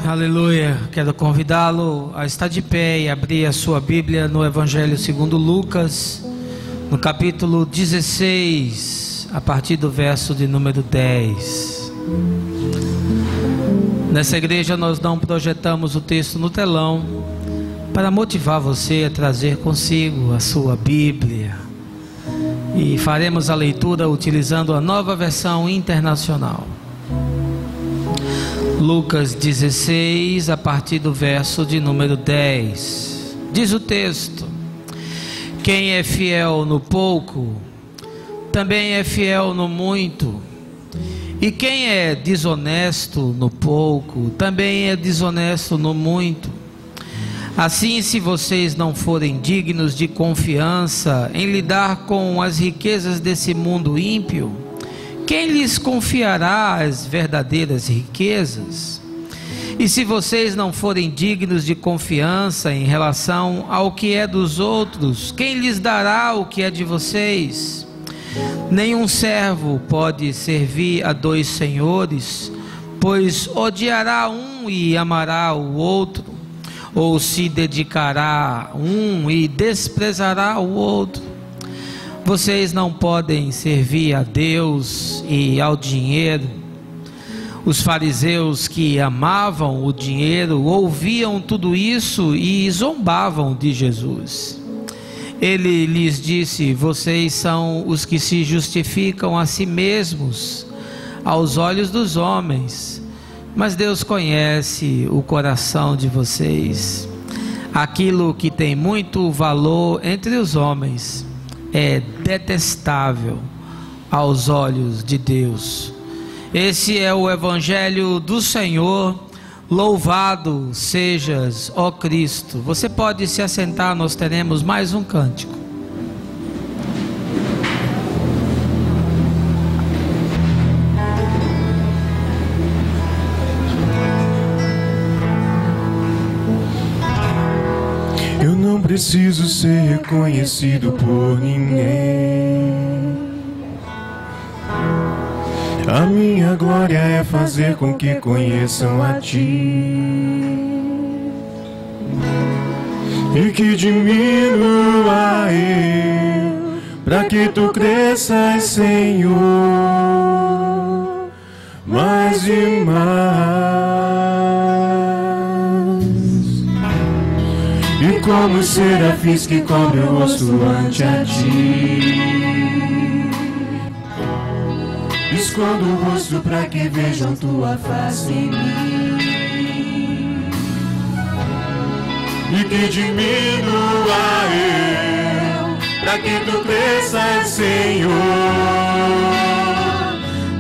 Aleluia, quero convidá-lo a estar de pé e abrir a sua Bíblia no Evangelho segundo Lucas, no capítulo 16, a partir do verso de número 10. Nessa igreja nós não projetamos o texto no telão para motivar você a trazer consigo a sua Bíblia, e faremos a leitura utilizando a Nova Versão Internacional. Lucas 16, a partir do verso de número 10, diz o texto: quem é fiel no pouco, também é fiel no muito, e quem é desonesto no pouco, também é desonesto no muito. Assim, se vocês não forem dignos de confiança em lidar com as riquezas desse mundo ímpio, quem lhes confiará as verdadeiras riquezas? E se vocês não forem dignos de confiança em relação ao que é dos outros, quem lhes dará o que é de vocês? Nenhum servo pode servir a dois senhores, pois odiará um e amará o outro, ou se dedicará a um e desprezará o outro. Vocês não podem servir a Deus e ao dinheiro. Os fariseus, que amavam o dinheiro, ouviam tudo isso e zombavam de Jesus. Ele lhes disse: vocês são os que se justificam a si mesmos aos olhos dos homens, mas Deus conhece o coração de vocês. Aquilo que tem muito valor entre os homens é detestável aos olhos de Deus. Esse é o Evangelho do Senhor. Louvado sejas, ó Cristo. Você pode se assentar, nós teremos mais um cântico. Eu não preciso ser reconhecido por ninguém. A minha glória é fazer com que conheçam a Ti, e que diminua eu, para que Tu cresças, Senhor, mais e mais. E como os serafins que cobrem o rosto ante a Ti, escondo o rosto para que vejam Tua face em mim, e que diminua eu, para que Tu cresças, Senhor,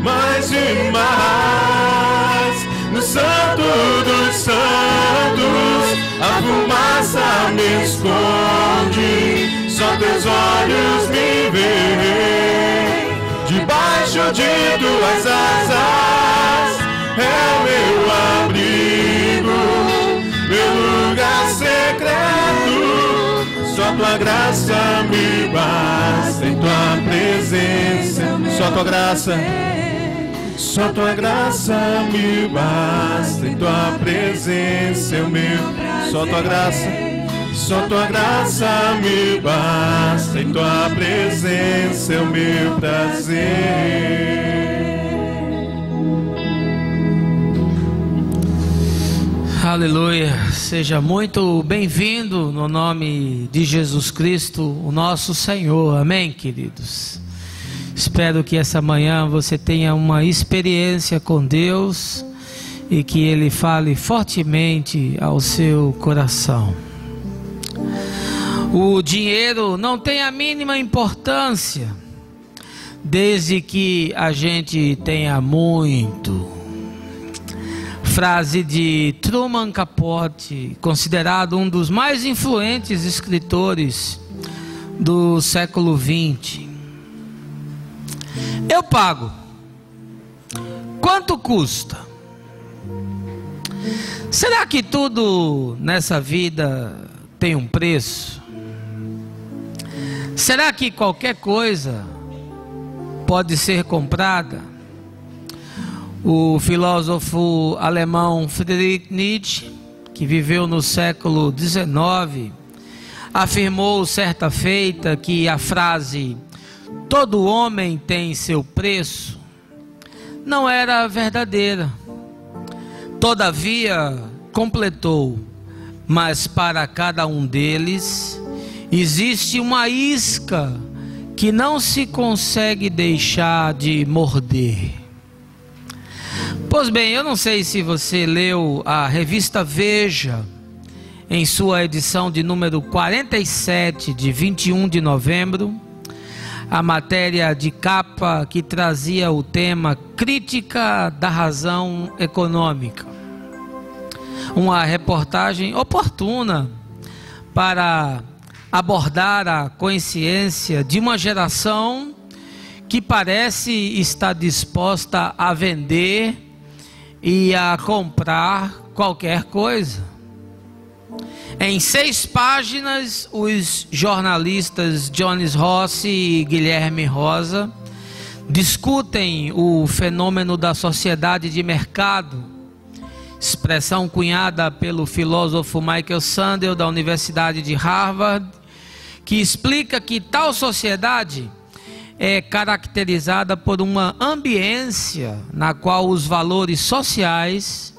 mais e mais. No Santo dos Santos a fumaça me esconde, só Teus olhos me veem. Debaixo de Tuas asas é o meu abrigo, meu lugar secreto. Só Tua graça me basta, em Tua presença. Só Tua graça, só Tua graça me basta, em Tua presença é o meu. Só Tua graça, só Tua graça me basta, em Tua presença é o meu prazer. Aleluia, seja muito bem-vindo no nome de Jesus Cristo, o nosso Senhor. Amém, queridos? Espero que essa manhã você tenha uma experiência com Deus e que Ele fale fortemente ao seu coração. O dinheiro não tem a mínima importância, desde que a gente tenha muito. Frase de Truman Capote, considerado um dos mais influentes escritores do século XX. Eu pago. Quanto custa? Será que tudo nessa vida tem um preço? Será que qualquer coisa pode ser comprada? O filósofo alemão Friedrich Nietzsche, que viveu no século XIX, afirmou certa feita que a frase "todo homem tem seu preço" não era verdadeira. Todavia, completou, mas para cada um deles existe uma isca que não se consegue deixar de morder. Pois bem, eu não sei se você leu a revista Veja, em sua edição de número 47, de 21 de novembro, a matéria de capa que trazia o tema Crítica da Razão Econômica. Uma reportagem oportuna para abordar a consciência de uma geração que parece estar disposta a vender e a comprar qualquer coisa. Em 6 páginas, os jornalistas Jones Rossi e Guilherme Rosa discutem o fenômeno da sociedade de mercado, expressão cunhada pelo filósofo Michael Sandel, da Universidade de Harvard, que explica que tal sociedade é caracterizada por uma ambiência na qual os valores sociais,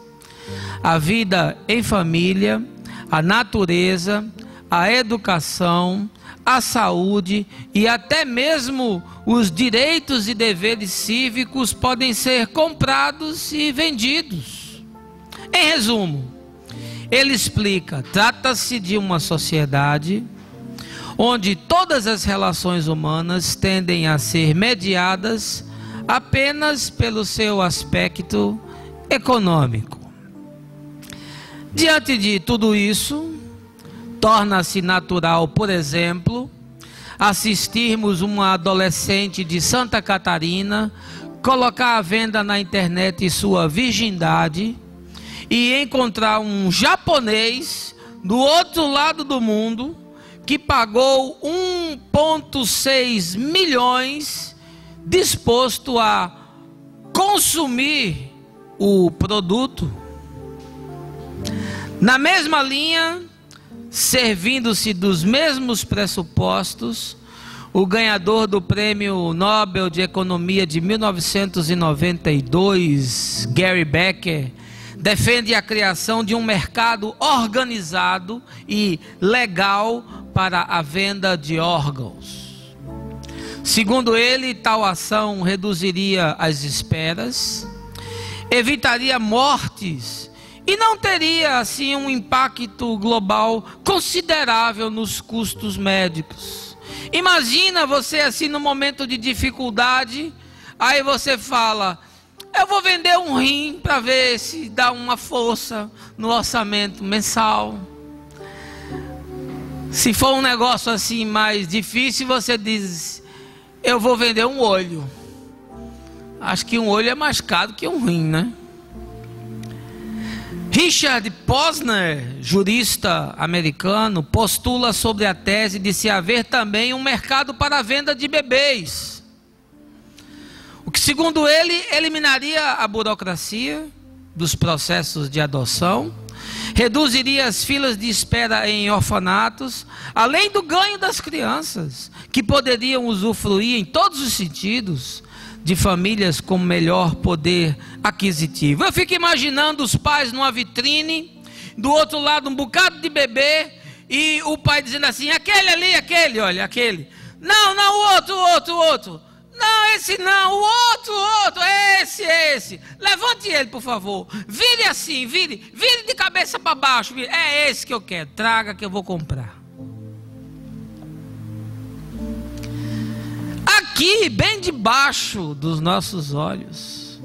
a vida em família, a natureza, a educação, a saúde e até mesmo os direitos e deveres cívicos podem ser comprados e vendidos. Em resumo, ele explica: trata-se de uma sociedade onde todas as relações humanas tendem a ser mediadas apenas pelo seu aspecto econômico. Diante de tudo isso, torna-se natural, por exemplo, assistirmos uma adolescente de Santa Catarina colocar à venda na internet sua virgindade e encontrar um japonês do outro lado do mundo que pagou 1,6 milhões disposto a consumir o produto. Na mesma linha, servindo-se dos mesmos pressupostos, o ganhador do Prêmio Nobel de Economia de 1992, Gary Becker, defende a criação de um mercado organizado e legal para a venda de órgãos. Segundo ele, tal ação reduziria as esperas, evitaria mortes e não teria assim um impacto global considerável nos custos médicos. Imagina você assim no momento de dificuldade, aí você fala: eu vou vender um rim para ver se dá uma força no orçamento mensal. Se for um negócio assim mais difícil, você diz: eu vou vender um olho. Acho que um olho é mais caro que um rim, né? Richard Posner, jurista americano, postula sobre a tese de se haver também um mercado para a venda de bebês, o que, segundo ele, eliminaria a burocracia dos processos de adoção, reduziria as filas de espera em orfanatos, além do ganho das crianças, que poderiam usufruir em todos os sentidos de famílias com melhor poder aquisitivo. Eu fico imaginando os pais numa vitrine, do outro lado um bocado de bebê, e o pai dizendo assim: aquele ali, aquele, olha, aquele. Não, o outro. Não, esse não, o outro, esse. Levante ele, por favor. Vire assim, vire de cabeça para baixo. Vire. É esse que eu quero, traga que eu vou comprar. Aqui, bem debaixo dos nossos olhos,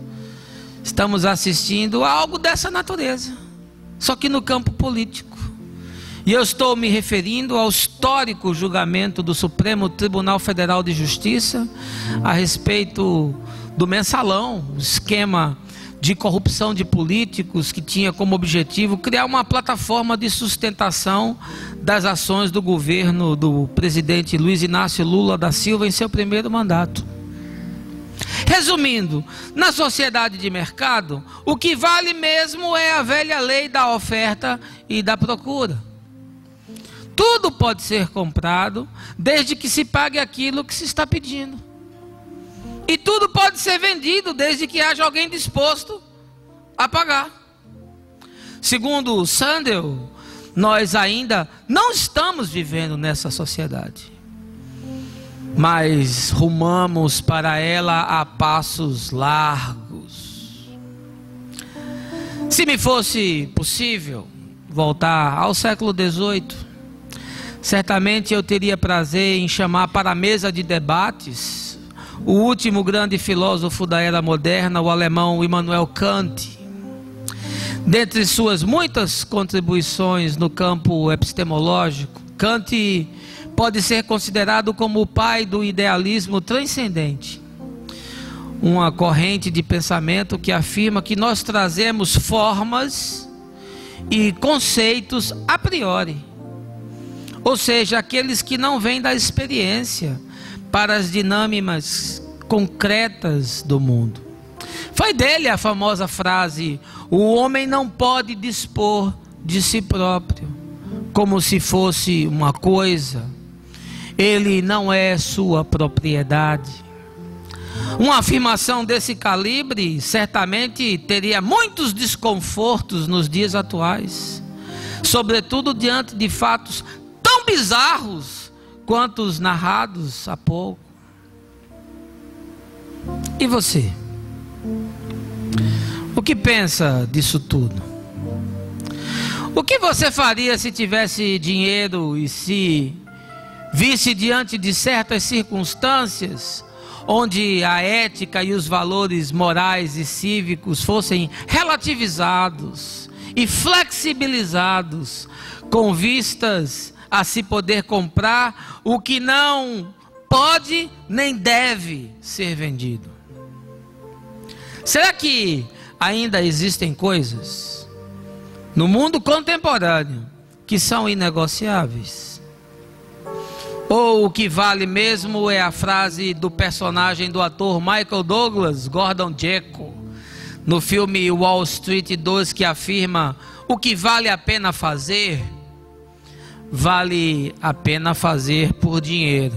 estamos assistindo a algo dessa natureza, só que no campo político. E eu estou me referindo ao histórico julgamento do Supremo Tribunal Federal de Justiça a respeito do mensalão, o esquema de corrupção de políticos que tinha como objetivo criar uma plataforma de sustentação das ações do governo do presidente Luiz Inácio Lula da Silva em seu primeiro mandato. Resumindo, na sociedade de mercado, o que vale mesmo é a velha lei da oferta e da procura. Tudo pode ser comprado, desde que se pague aquilo que se está pedindo. E tudo pode ser vendido, desde que haja alguém disposto a pagar. Segundo Sandel, nós ainda não estamos vivendo nessa sociedade, mas rumamos para ela a passos largos. Se me fosse possível voltar ao século XVIII, certamente eu teria prazer em chamar para a mesa de debates o último grande filósofo da era moderna, o alemão Immanuel Kant. Dentre suas muitas contribuições no campo epistemológico, Kant pode ser considerado como o pai do idealismo transcendente, uma corrente de pensamento que afirma que nós trazemos formas e conceitos a priori, ou seja, aqueles que não vêm da experiência, para as dinâmicas concretas do mundo. Foi dele a famosa frase: o homem não pode dispor de si próprio como se fosse uma coisa, ele não é sua propriedade. Uma afirmação desse calibre certamente teria muitos desconfortos nos dias atuais, sobretudo diante de fatos tão bizarros quanto os narrados há pouco. E você? O que pensa disso tudo? O que você faria se tivesse dinheiro e se visse diante de certas circunstâncias onde a ética e os valores morais e cívicos fossem relativizados e flexibilizados com vistas a se poder comprar o que não pode nem deve ser vendido? Será que ainda existem coisas no mundo contemporâneo que são inegociáveis? Ou o que vale mesmo é a frase do personagem do ator Michael Douglas, Gordon Gekko, no filme Wall Street 2, que afirma: o que vale a pena fazer, vale a pena fazer por dinheiro.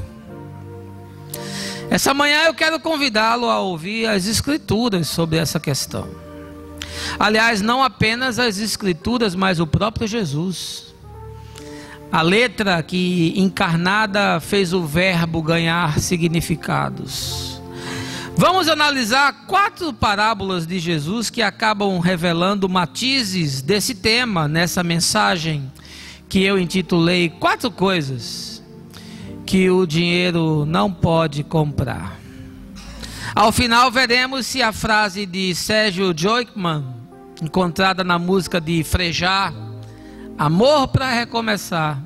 Essa manhã eu quero convidá-lo a ouvir as Escrituras sobre essa questão. Aliás, não apenas as Escrituras, mas o próprio Jesus. A letra que encarnada fez o verbo ganhar significados. Vamos analisar 4 parábolas de Jesus que acabam revelando matizes desse tema nessa mensagem que eu intitulei 4 coisas que o dinheiro não pode comprar. Ao final veremos se a frase de Sérgio Joikman, encontrada na música de Frejá, Amor para Recomeçar,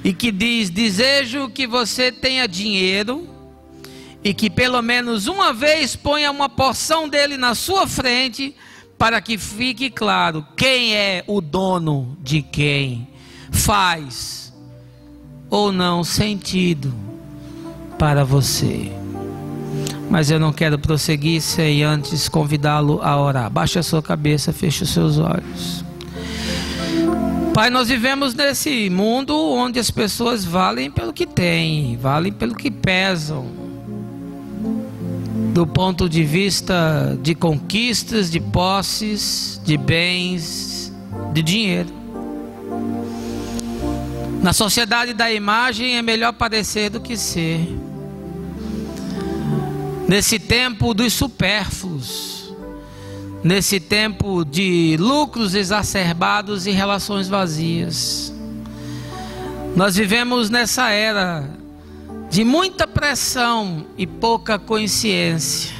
e que diz: desejo que você tenha dinheiro e que pelo menos uma vez ponha uma porção dele na sua frente, para que fique claro quem é o dono de quem, faz ou não sentido para você. Mas eu não quero prosseguir sem antes convidá-lo a orar. Baixe a sua cabeça, feche os seus olhos. Pai, nós vivemos nesse mundo onde as pessoas valem pelo que têm, valem pelo que pesam, do ponto de vista de conquistas, de posses, de bens, de dinheiro. Na sociedade da imagem é melhor parecer do que ser. Nesse tempo dos supérfluos, nesse tempo de lucros exacerbados e relações vazias, nós vivemos nessa era de muita pressão e pouca consciência.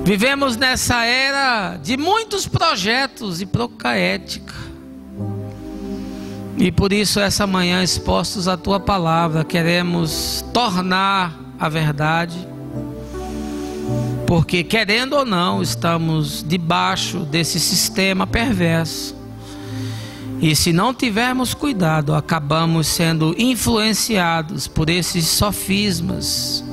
Vivemos nessa era de muitos projetos e pouca ética. E por isso essa manhã, expostos à Tua Palavra, queremos tornar a verdade, porque querendo ou não, estamos debaixo desse sistema perverso, e se não tivermos cuidado, acabamos sendo influenciados por esses sofismas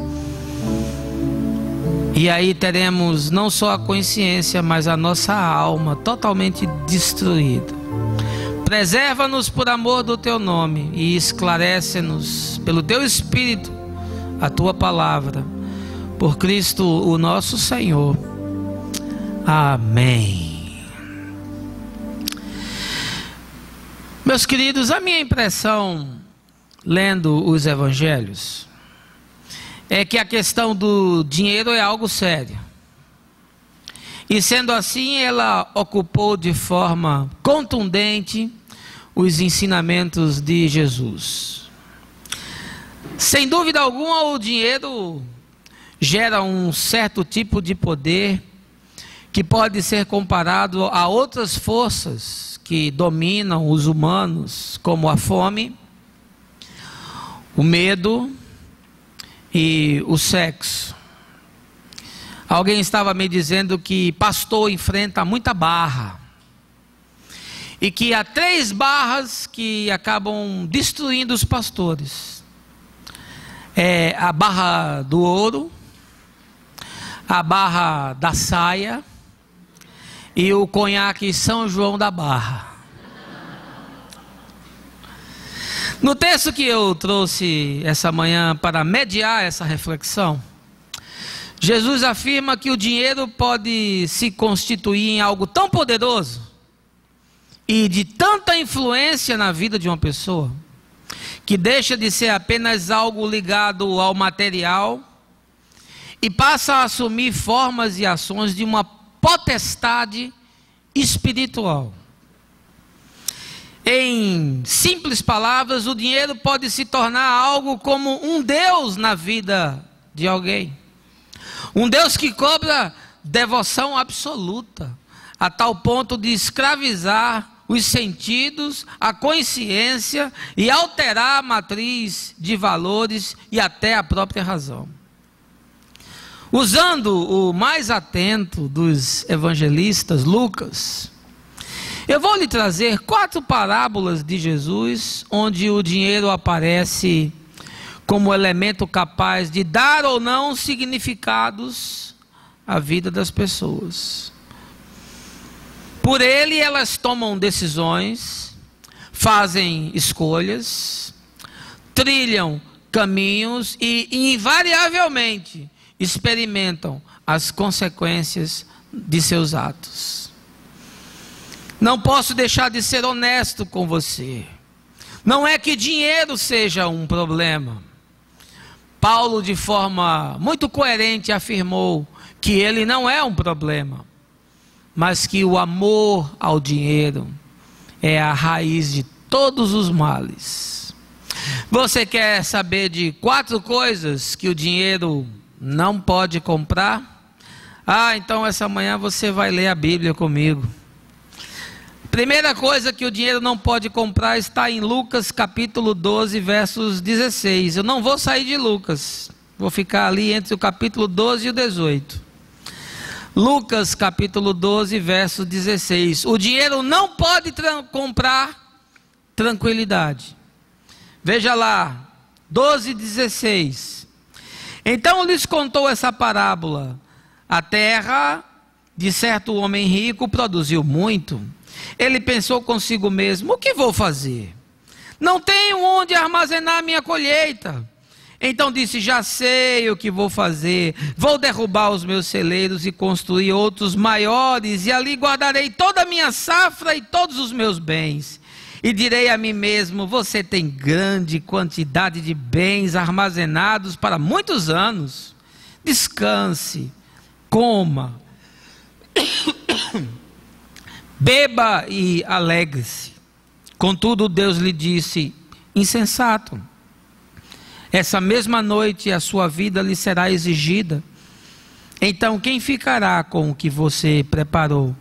E aí teremos não só a consciência, mas a nossa alma totalmente destruída. Preserva-nos por amor do teu nome e esclarece-nos pelo teu Espírito a tua palavra. Por Cristo o nosso Senhor. Amém. Meus queridos, a minha impressão, lendo os evangelhos, é que a questão do dinheiro é algo sério. E sendo assim, ela ocupou de forma contundente os ensinamentos de Jesus. Sem dúvida alguma, o dinheiro gera um certo tipo de poder que pode ser comparado a outras forças que dominam os humanos, como a fome, o medo e o sexo. Alguém estava me dizendo que pastor enfrenta muita barra e que há 3 barras que acabam destruindo os pastores. É a barra do ouro, a barra da saia e o conhaque São João da Barra. No texto que eu trouxe essa manhã para mediar essa reflexão, Jesus afirma que o dinheiro pode se constituir em algo tão poderoso e de tanta influência na vida de uma pessoa, que deixa de ser apenas algo ligado ao material e passa a assumir formas e ações de uma potestade espiritual. Em simples palavras, o dinheiro pode se tornar algo como um Deus na vida de alguém. Um Deus que cobra devoção absoluta, a tal ponto de escravizar os sentidos, a consciência e alterar a matriz de valores e até a própria razão. Usando o mais atento dos evangelistas, Lucas, eu vou lhe trazer 4 parábolas de Jesus, onde o dinheiro aparece como elemento capaz de dar ou não significados à vida das pessoas. Por ele, elas tomam decisões, fazem escolhas, trilham caminhos e invariavelmente experimentam as consequências de seus atos. Não posso deixar de ser honesto com você. Não é que dinheiro seja um problema. Paulo, de forma muito coerente, afirmou que ele não é um problema, mas que o amor ao dinheiro é a raiz de todos os males. Você quer saber de 4 coisas que o dinheiro não pode comprar? Então essa manhã você vai ler a Bíblia comigo. Primeira coisa que o dinheiro não pode comprar está em Lucas capítulo 12, versos 16. Eu não vou sair de Lucas, vou ficar ali entre o capítulo 12 e o 18. Lucas capítulo 12, verso 16. O dinheiro não pode comprar tranquilidade. Veja lá, 12:16. Então lhes contou essa parábola. A terra de certo homem rico produziu muito. Ele pensou consigo mesmo: o que vou fazer? Não tenho onde armazenar minha colheita. Então disse: já sei o que vou fazer. Vou derrubar os meus celeiros e construir outros maiores, e ali guardarei toda a minha safra e todos os meus bens. E direi a mim mesmo: você tem grande quantidade de bens armazenados para muitos anos. Descanse, coma, beba e alegre-se. Contudo, Deus lhe disse: insensato, essa mesma noite a sua vida lhe será exigida. Então quem ficará com o que você preparou?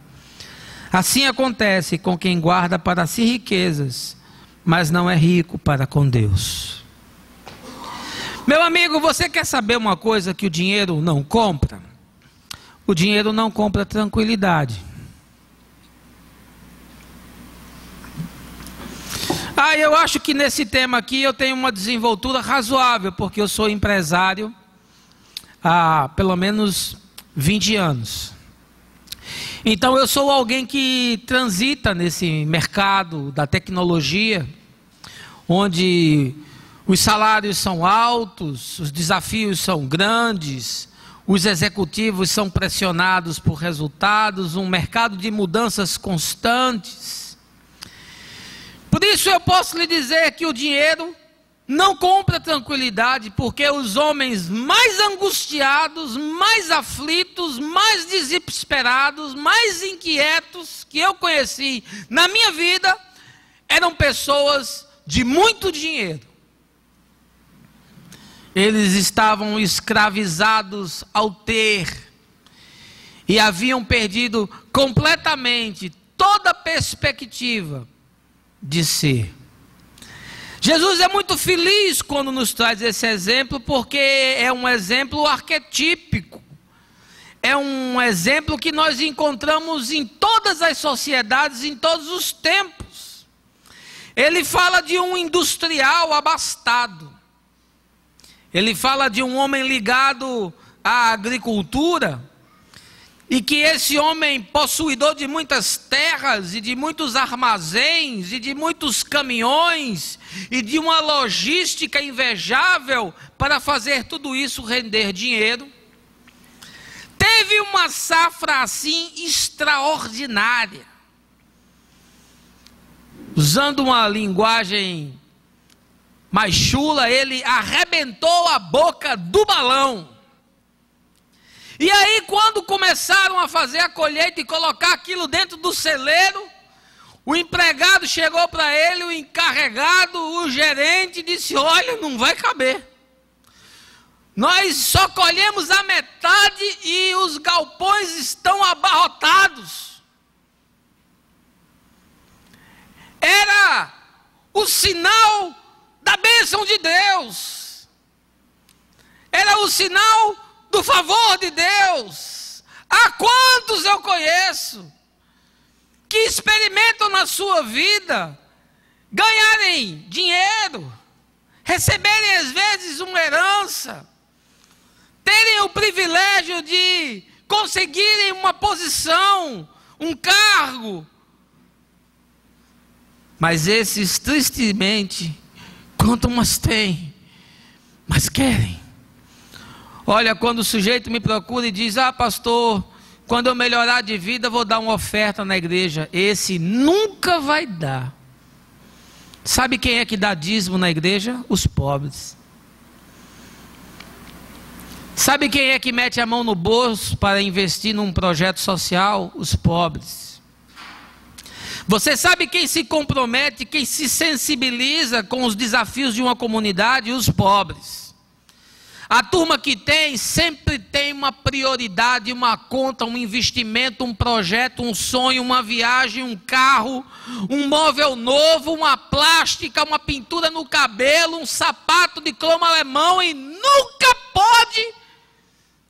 Assim acontece com quem guarda para si riquezas, mas não é rico para com Deus. Meu amigo, você quer saber uma coisa que o dinheiro não compra? O dinheiro não compra tranquilidade. Eu acho que nesse tema aqui eu tenho uma desenvoltura razoável, porque eu sou empresário há pelo menos 20 anos. Então eu sou alguém que transita nesse mercado da tecnologia, onde os salários são altos, os desafios são grandes, os executivos são pressionados por resultados, um mercado de mudanças constantes. Por isso eu posso lhe dizer que o dinheiro não compra tranquilidade, porque os homens mais angustiados, mais aflitos, mais desesperados, mais inquietos que eu conheci na minha vida, eram pessoas de muito dinheiro. Eles estavam escravizados ao ter e haviam perdido completamente toda a perspectiva de ser. Jesus é muito feliz quando nos traz esse exemplo, porque é um exemplo arquetípico. É um exemplo que nós encontramos em todas as sociedades, em todos os tempos. Ele fala de um industrial abastado. Ele fala de um homem ligado à agricultura, e que esse homem, possuidor de muitas terras e de muitos armazéns e de muitos caminhões e de uma logística invejável para fazer tudo isso render dinheiro, teve uma safra assim extraordinária. Usando uma linguagem mais chula, ele arrebentou a boca do balão. E aí, quando começaram a fazer a colheita e colocar aquilo dentro do celeiro, o empregado chegou para ele, o encarregado, o gerente, disse: olha, não vai caber. Nós só colhemos a metade e os galpões estão abarrotados. Era o sinal da bênção de Deus. Era o sinal do favor de Deus. Há quantos eu conheço que experimentam na sua vida ganharem dinheiro, receberem às vezes uma herança, terem o privilégio de conseguirem uma posição, um cargo, mas esses tristemente, quanto mais têm, mais querem. Olha, quando o sujeito me procura e diz: ah, pastor, quando eu melhorar de vida, vou dar uma oferta na igreja. Esse nunca vai dar. Sabe quem é que dá dízimo na igreja? Os pobres. Sabe quem é que mete a mão no bolso para investir num projeto social? Os pobres. Você sabe quem se compromete, quem se sensibiliza com os desafios de uma comunidade? Os pobres. A turma que tem, sempre tem uma prioridade, uma conta, um investimento, um projeto, um sonho, uma viagem, um carro, um móvel novo, uma plástica, uma pintura no cabelo, um sapato de cromo alemão, e nunca pode,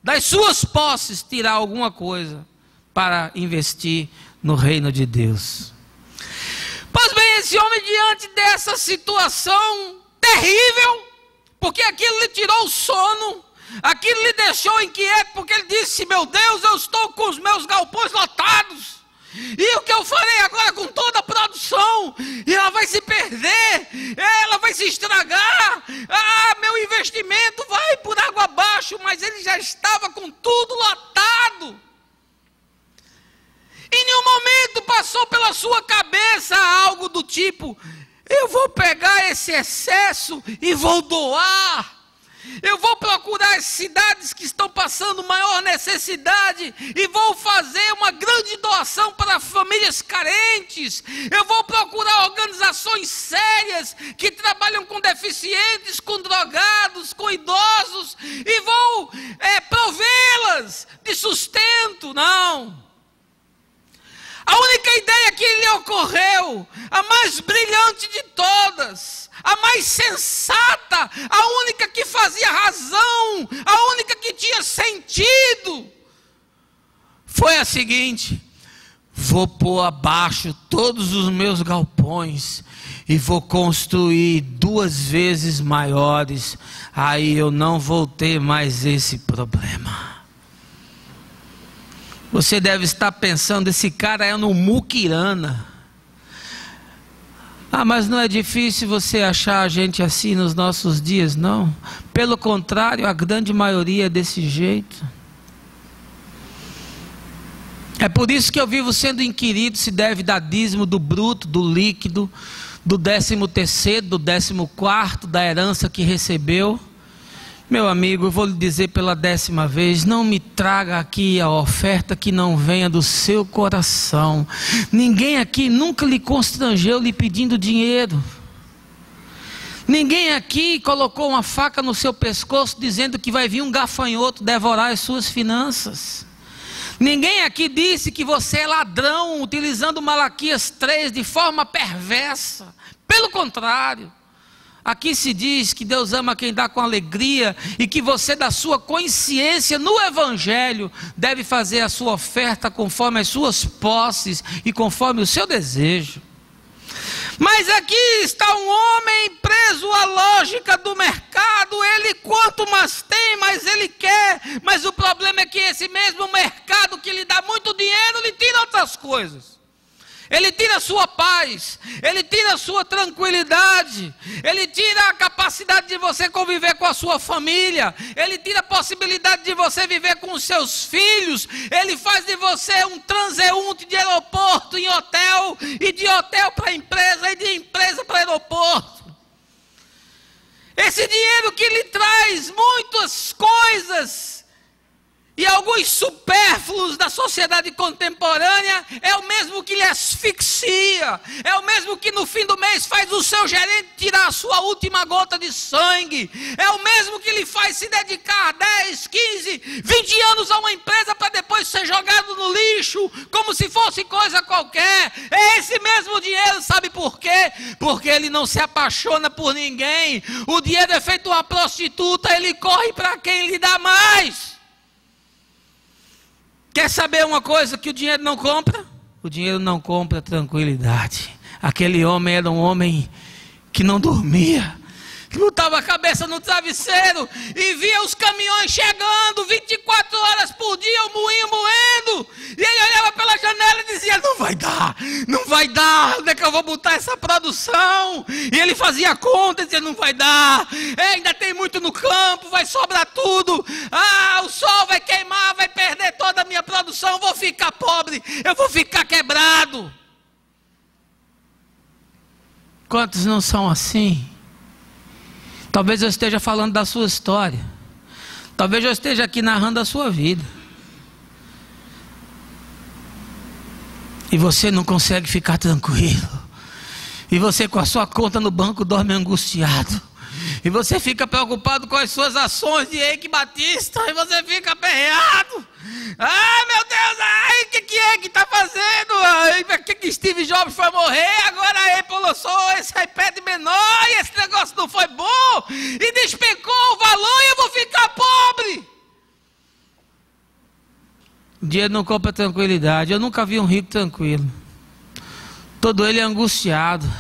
das suas posses, tirar alguma coisa para investir no reino de Deus. Pois bem, esse homem, diante dessa situação terrível, porque aquilo lhe tirou o sono, aquilo lhe deixou inquieto, porque ele disse: meu Deus, eu estou com os meus galpões lotados, e o que eu farei agora com toda a produção? E ela vai se perder, ela vai se estragar, meu investimento vai por água abaixo. Mas ele já estava com tudo lotado. Em nenhum momento passou pela sua cabeça algo do tipo: eu vou pegar esse excesso e vou doar. Eu vou procurar as cidades que estão passando maior necessidade e vou fazer uma grande doação para famílias carentes. Eu vou procurar organizações sérias que trabalham com deficientes, com drogados, com idosos, e vou provê-las de sustento. Não. A única ideia que lhe ocorreu, a mais brilhante de todas, a mais sensata, a única que fazia razão, a única que tinha sentido, foi a seguinte: vou pôr abaixo todos os meus galpões e vou construir 2 vezes maiores, aí eu não vou ter mais esse problema. Você deve estar pensando, esse cara é no Muquirana. Ah, mas não é difícil você achar gente assim nos nossos dias, não. Pelo contrário, a grande maioria é desse jeito. É por isso que eu vivo sendo inquirido se deve dar dízimo do bruto, do líquido, do 13º, do 14º, da herança que recebeu. Meu amigo, eu vou lhe dizer pela 10ª vez, não me traga aqui a oferta que não venha do seu coração. Ninguém aqui nunca lhe constrangeu lhe pedindo dinheiro. Ninguém aqui colocou uma faca no seu pescoço dizendo que vai vir um gafanhoto devorar as suas finanças. Ninguém aqui disse que você é ladrão, utilizando Malaquias 3 de forma perversa. Pelo contrário. Aqui se diz que Deus ama quem dá com alegria e que você, da sua consciência no Evangelho, deve fazer a sua oferta conforme as suas posses e conforme o seu desejo. Mas aqui está um homem preso à lógica do mercado. Ele quanto mais tem, mais ele quer. Mas o problema é que esse mesmo mercado que lhe dá muito dinheiro, lhe tira outras coisas. Ele tira a sua paz, ele tira a sua tranquilidade, ele tira a capacidade de você conviver com a sua família, ele tira a possibilidade de você viver com os seus filhos, ele faz de você um transeunte de aeroporto em hotel, e de hotel para empresa, e de empresa para aeroporto. Esse dinheiro que lhe traz muitas coisas, e alguns supérfluos da sociedade contemporânea, é o mesmo que lhe asfixia, é o mesmo que no fim do mês faz o seu gerente tirar a sua última gota de sangue, é o mesmo que lhe faz se dedicar 10, 15, 20 anos a uma empresa para depois ser jogado no lixo, como se fosse coisa qualquer. É esse mesmo dinheiro, sabe por quê? Porque ele não se apaixona por ninguém. O dinheiro é feito uma prostituta, ele corre para quem lhe dá mais. Quer saber uma coisa que o dinheiro não compra? O dinheiro não compra tranquilidade. Aquele homem era um homem que não dormia, botava a cabeça no travesseiro e via os caminhões chegando 24 horas por dia, o moinho moendo, e ele olhava pela janela e dizia: não vai dar, não vai dar, onde é que eu vou botar essa produção? E ele fazia conta e dizia: não vai dar, ainda tem muito no campo, vai sobrar tudo, o sol vai queimar, vai perder toda a minha produção, eu vou ficar pobre, eu vou ficar quebrado. Quantos não são assim? Talvez eu esteja falando da sua história. Talvez eu esteja aqui narrando a sua vida. E você não consegue ficar tranquilo. E você com a sua conta no banco dorme angustiado. E você fica preocupado com as suas ações de Eike Batista. E você fica aperreado. Ai meu Deus, o que é que está fazendo? Por que Steve Jobs foi morrer? Agora a Apple lançou esse iPad menor e esse negócio não foi bom. E despencou o valor e eu vou ficar pobre. O dinheiro não compra tranquilidade. Eu nunca vi um rico tranquilo. Todo ele é angustiado.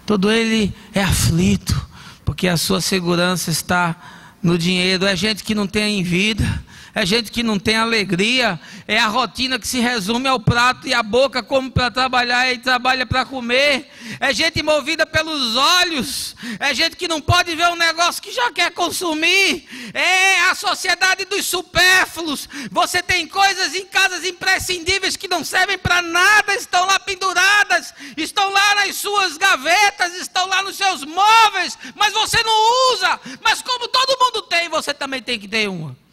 Todo ele é aflito. Porque a sua segurança está no dinheiro. É gente que não tem vida, é gente que não tem alegria, é a rotina que se resume ao prato e a boca, come para trabalhar e trabalha para comer, é gente movida pelos olhos, é gente que não pode ver um negócio que já quer consumir, é a sociedade dos supérfluos. Você tem coisas em casas imprescindíveis que não servem para nada, estão lá penduradas, estão lá nas suas gavetas, estão lá nos seus móveis, mas você não usa. Mas como todo mundo tem, você também tem que ter uma.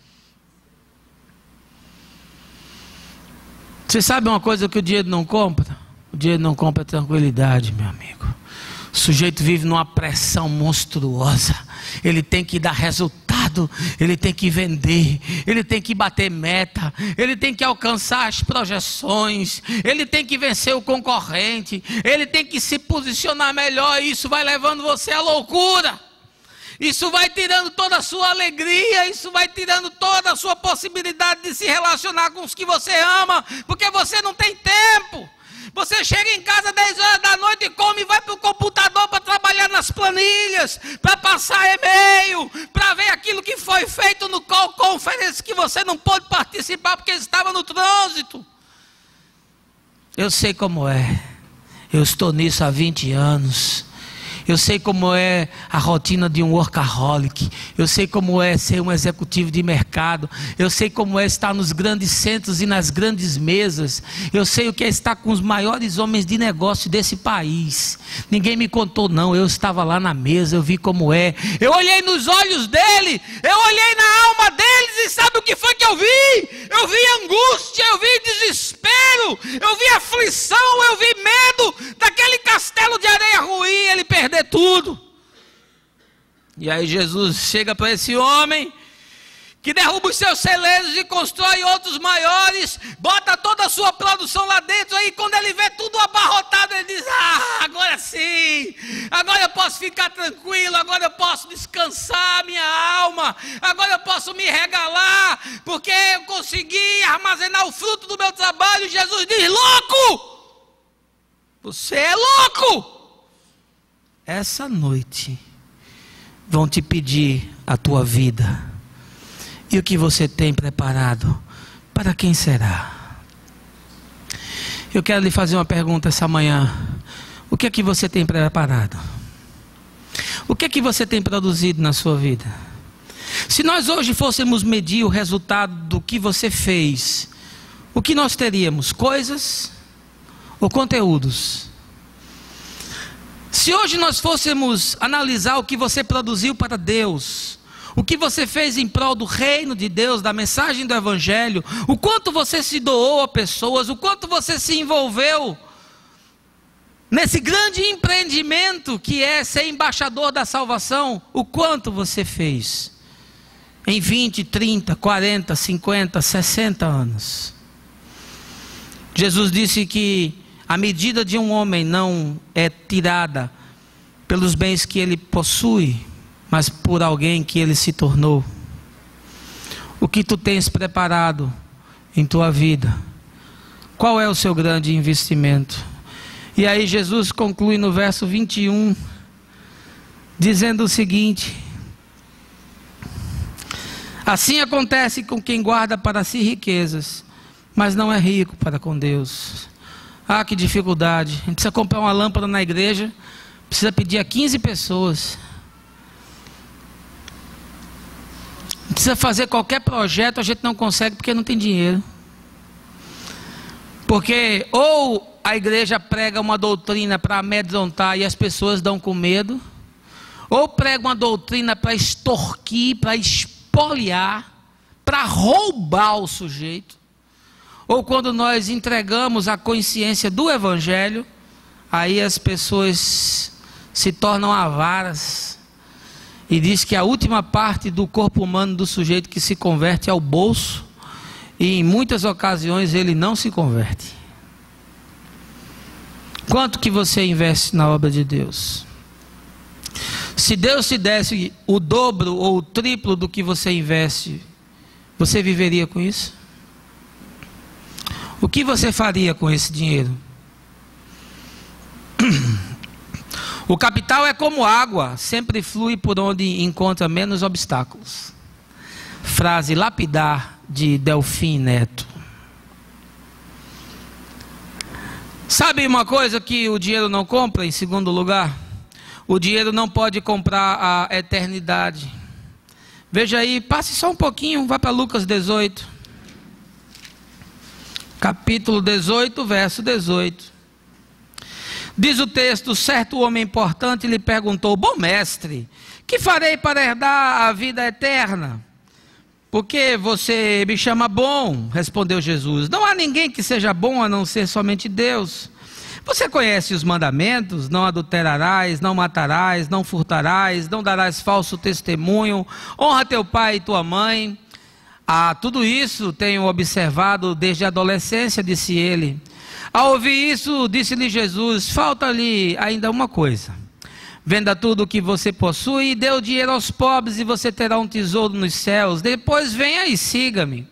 Você sabe uma coisa que o dinheiro não compra? O dinheiro não compra tranquilidade, meu amigo. O sujeito vive numa pressão monstruosa. Ele tem que dar resultado, ele tem que vender, ele tem que bater meta, ele tem que alcançar as projeções, ele tem que vencer o concorrente, ele tem que se posicionar melhor. E isso vai levando você à loucura. Isso vai tirando toda a sua alegria, isso vai tirando toda a sua possibilidade de se relacionar com os que você ama, porque você não tem tempo. Você chega em casa 10 horas da noite e come e vai para o computador Eu sei como é. Eu estou nisso há 20 anos. Eu sei como é a rotina de um workaholic. Eu sei como é ser um executivo de mercado. Eu sei como é estar nos grandes centros e nas grandes mesas. Eu sei o que é estar com os maiores homens de negócio desse país. Ninguém me contou não, eu estava lá na mesa, eu vi como é. Eu olhei nos olhos dele, eu olhei na alma deles e sabe o que foi que eu vi? Eu vi angústia, eu vi desespero, eu vi aflição, eu vi medo daquele castelo de areia ruim, ele perder tudo. E aí Jesus chega para esse homem que derruba os seus celeiros e constrói outros maiores, bota toda a sua produção lá dentro, aí quando ele vê tudo abarrotado, ele diz: agora sim, agora eu posso ficar tranquilo, agora eu posso descansar a minha alma, agora eu posso me regalar, porque eu consegui armazenar o fruto do meu trabalho. Jesus diz: louco, você é louco. Essa noite vão te pedir a tua vida. E o que você tem preparado? Para quem será? Eu quero lhe fazer uma pergunta essa manhã. O que é que você tem preparado? O que é que você tem produzido na sua vida? Se nós hoje fôssemos medir o resultado do que você fez, o que nós teríamos? Coisas ou conteúdos? Se hoje nós fôssemos analisar o que você produziu para Deus, o que você fez em prol do reino de Deus, da mensagem do Evangelho, o quanto você se doou a pessoas, o quanto você se envolveu nesse grande empreendimento que é ser embaixador da salvação, o quanto você fez em 20, 30, 40, 50, 60 anos. Jesus disse que a medida de um homem não é tirada pelos bens que ele possui, mas por alguém que ele se tornou. O que tu tens preparado em tua vida? Qual é o seu grande investimento? E aí Jesus conclui no verso 21, dizendo o seguinte: assim acontece com quem guarda para si riquezas, mas não é rico para com Deus. Ah, que dificuldade. A gente precisa comprar uma lâmpada na igreja, precisa pedir a 15 pessoas. Precisa fazer qualquer projeto, a gente não consegue porque não tem dinheiro. Porque ou a igreja prega uma doutrina para amedrontar e as pessoas dão com medo, ou prega uma doutrina para extorquir, para espoliar, para roubar o sujeito. Ou quando nós entregamos a consciência do Evangelho, aí as pessoas se tornam avaras. E diz que a última parte do corpo humano do sujeito que se converte é o bolso. E em muitas ocasiões ele não se converte. Quanto que você investe na obra de Deus? Se Deus te desse o dobro ou o triplo do que você investe, você viveria com isso? O que você faria com esse dinheiro? O capital é como água, sempre flui por onde encontra menos obstáculos. Frase lapidar de Delfim Neto. Sabe uma coisa que o dinheiro não compra, em segundo lugar? O dinheiro não pode comprar a eternidade. Veja aí, passe só um pouquinho, vá para Lucas 18. Capítulo 18, verso 18. Diz o texto: certo homem importante lhe perguntou: bom mestre, que farei para herdar a vida eterna? Porque você me chama bom, respondeu Jesus. Não há ninguém que seja bom a não ser somente Deus. Você conhece os mandamentos: não adulterarás, não matarás, não furtarás, não darás falso testemunho, honra teu pai e tua mãe. Tudo isso tenho observado desde a adolescência, disse ele. Ao ouvir isso, disse-lhe Jesus: falta-lhe ainda uma coisa. Venda tudo o que você possui e dê o dinheiro aos pobres e você terá um tesouro nos céus. Depois venha e siga-me.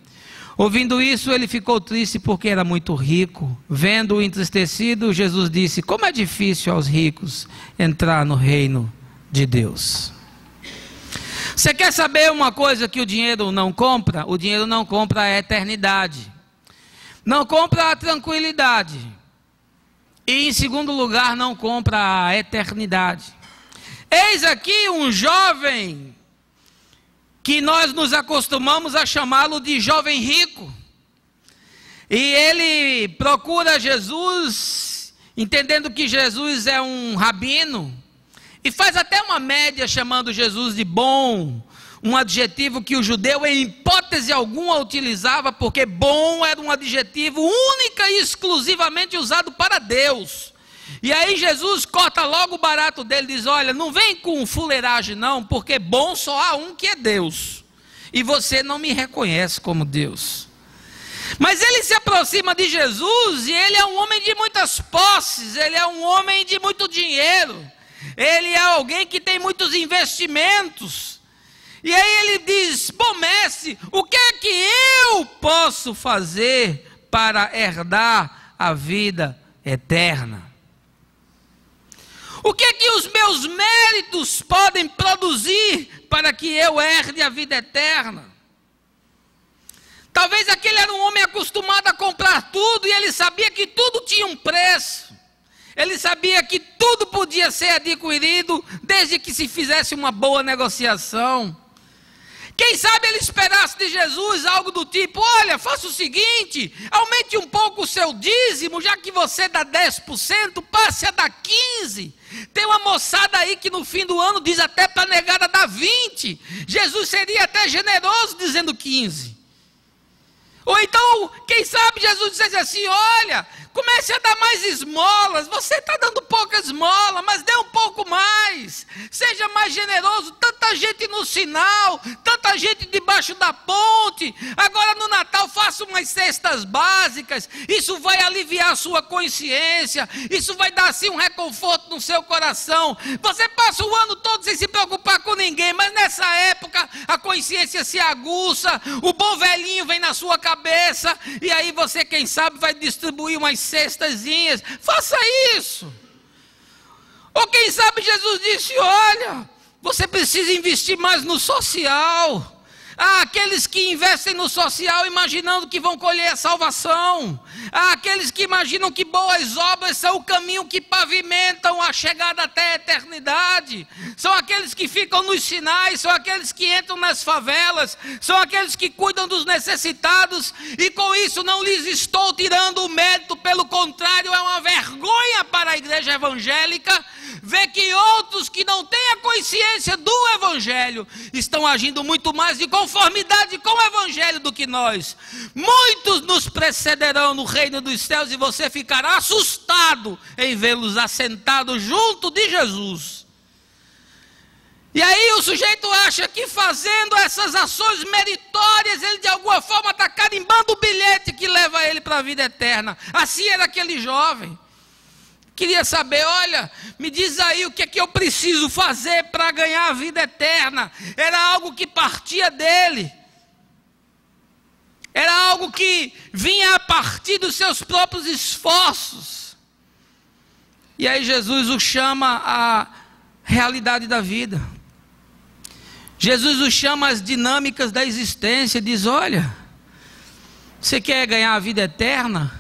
Ouvindo isso, ele ficou triste porque era muito rico. Vendo-o entristecido, Jesus disse: como é difícil aos ricos entrar no reino de Deus. Você quer saber uma coisa que o dinheiro não compra? O dinheiro não compra a eternidade. Não compra a tranquilidade. E em segundo lugar, não compra a eternidade. Eis aqui um jovem que nós nos acostumamos a chamá-lo de jovem rico. E ele procura Jesus, entendendo que Jesus é um rabino, e faz até uma média chamando Jesus de bom, um adjetivo que o judeu em hipótese alguma utilizava, porque bom era um adjetivo única e exclusivamente usado para Deus. E aí Jesus corta logo o barato dele, diz: olha, não vem com fuleiragem não, porque bom só há um, que é Deus, e você não me reconhece como Deus. Mas ele se aproxima de Jesus, e ele é um homem de muitas posses, ele é um homem de muito dinheiro, ele é alguém que tem muitos investimentos. E aí ele diz: bom mestre, o que é que eu posso fazer para herdar a vida eterna? O que é que os meus méritos podem produzir para que eu herde a vida eterna? Talvez aquele era um homem acostumado a comprar tudo, e ele sabia que tudo tinha um preço. Ele sabia que tudo podia ser adquirido, desde que se fizesse uma boa negociação. Quem sabe ele esperasse de Jesus algo do tipo: olha, faça o seguinte, aumente um pouco o seu dízimo, já que você dá 10%, passe a dar 15%. Tem uma moçada aí que no fim do ano diz até para a negada dar 20%. Jesus seria até generoso dizendo 15%. Ou então, quem sabe Jesus dissesse assim: olha, comece a dar mais esmolas, você está dando pouca esmola, mas dê um pouco mais, seja mais generoso, tanta gente no sinal, tanta gente debaixo da ponte, agora no Natal faça umas cestas básicas, isso vai aliviar a sua consciência, isso vai dar assim um reconforto no seu coração. Você passa o ano todo sem se preocupar com ninguém, mas nessa época a consciência se aguça, o bom velhinho vem na sua cabeça, e aí você, quem sabe, vai distribuir umas cestazinhas. Faça isso. Ou quem sabe Jesus disse: olha, você precisa investir mais no social. Há aqueles que investem no social imaginando que vão colher a salvação. Há aqueles que imaginam que boas obras são o caminho que pavimentam a chegada até a eternidade. São aqueles que ficam nos sinais, são aqueles que entram nas favelas, são aqueles que cuidam dos necessitados, e com isso não lhes estou tirando o mérito, pelo contrário, é uma vergonha para a igreja evangélica ver que outros que não têm a consciência do evangelho estão agindo muito mais de conformidade com o evangelho do que nós. Muitos nos precederão no reino dos céus, e você ficará assustado em vê-los assentados junto de Jesus. E aí o sujeito acha que fazendo essas ações meritórias, ele de alguma forma está carimbando o bilhete que leva ele para a vida eterna. Assim era aquele jovem. Queria saber: olha, me diz aí o que é que eu preciso fazer para ganhar a vida eterna. Era algo que partia dele. Era algo que vinha a partir dos seus próprios esforços. E aí Jesus o chama à realidade da vida. Jesus o chama às dinâmicas da existência. Diz: olha, você quer ganhar a vida eterna?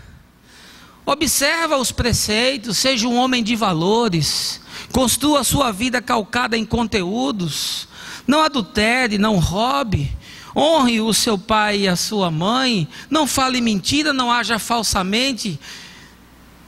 Observa os preceitos, seja um homem de valores, construa a sua vida calcada em conteúdos, não adultere, não roube, honre o seu pai e a sua mãe, não fale mentira, não haja falsamente.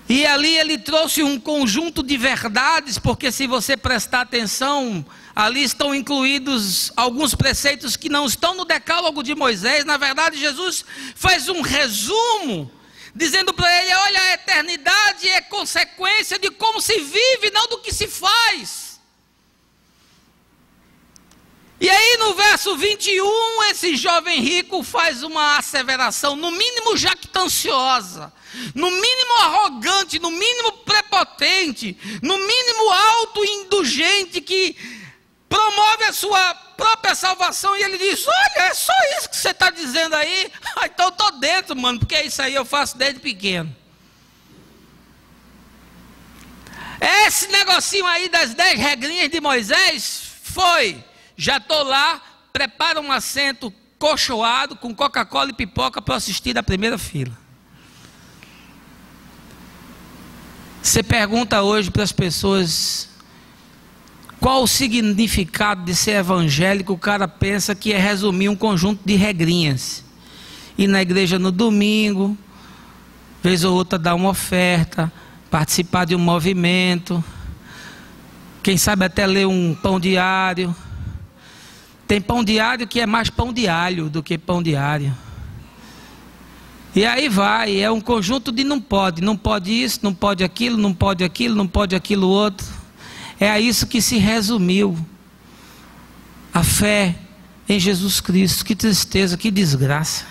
E ali ele trouxe um conjunto de verdades, porque se você prestar atenção, ali estão incluídos alguns preceitos que não estão no decálogo de Moisés. Na verdade, Jesus faz um resumo, dizendo para ele: olha, a eternidade é consequência de como se vive, não do que se faz. E aí no verso 21, esse jovem rico faz uma asseveração, no mínimo jactanciosa, no mínimo arrogante, no mínimo prepotente, no mínimo autoindulgente, que promove a sua própria salvação. E ele diz: olha, é só isso que você está dizendo aí? Então eu estou dentro, mano, porque isso aí eu faço desde pequeno. Esse negocinho aí das 10 regrinhas de Moisés foi: já estou lá, prepara um assento cochoado com Coca-Cola e pipoca para assistir da primeira fila. Você pergunta hoje para as pessoas qual o significado de ser evangélico, o cara pensa que é resumir um conjunto de regrinhas. Ir na igreja no domingo, vez ou outra dar uma oferta, participar de um movimento, quem sabe até ler um pão diário. Tem pão diário que é mais pão de alho do que pão diário. E aí vai, é um conjunto de não pode isso, não pode aquilo, não pode aquilo, não pode aquilo outro. É a isso que se resumiu a fé em Jesus Cristo. Que tristeza, que desgraça.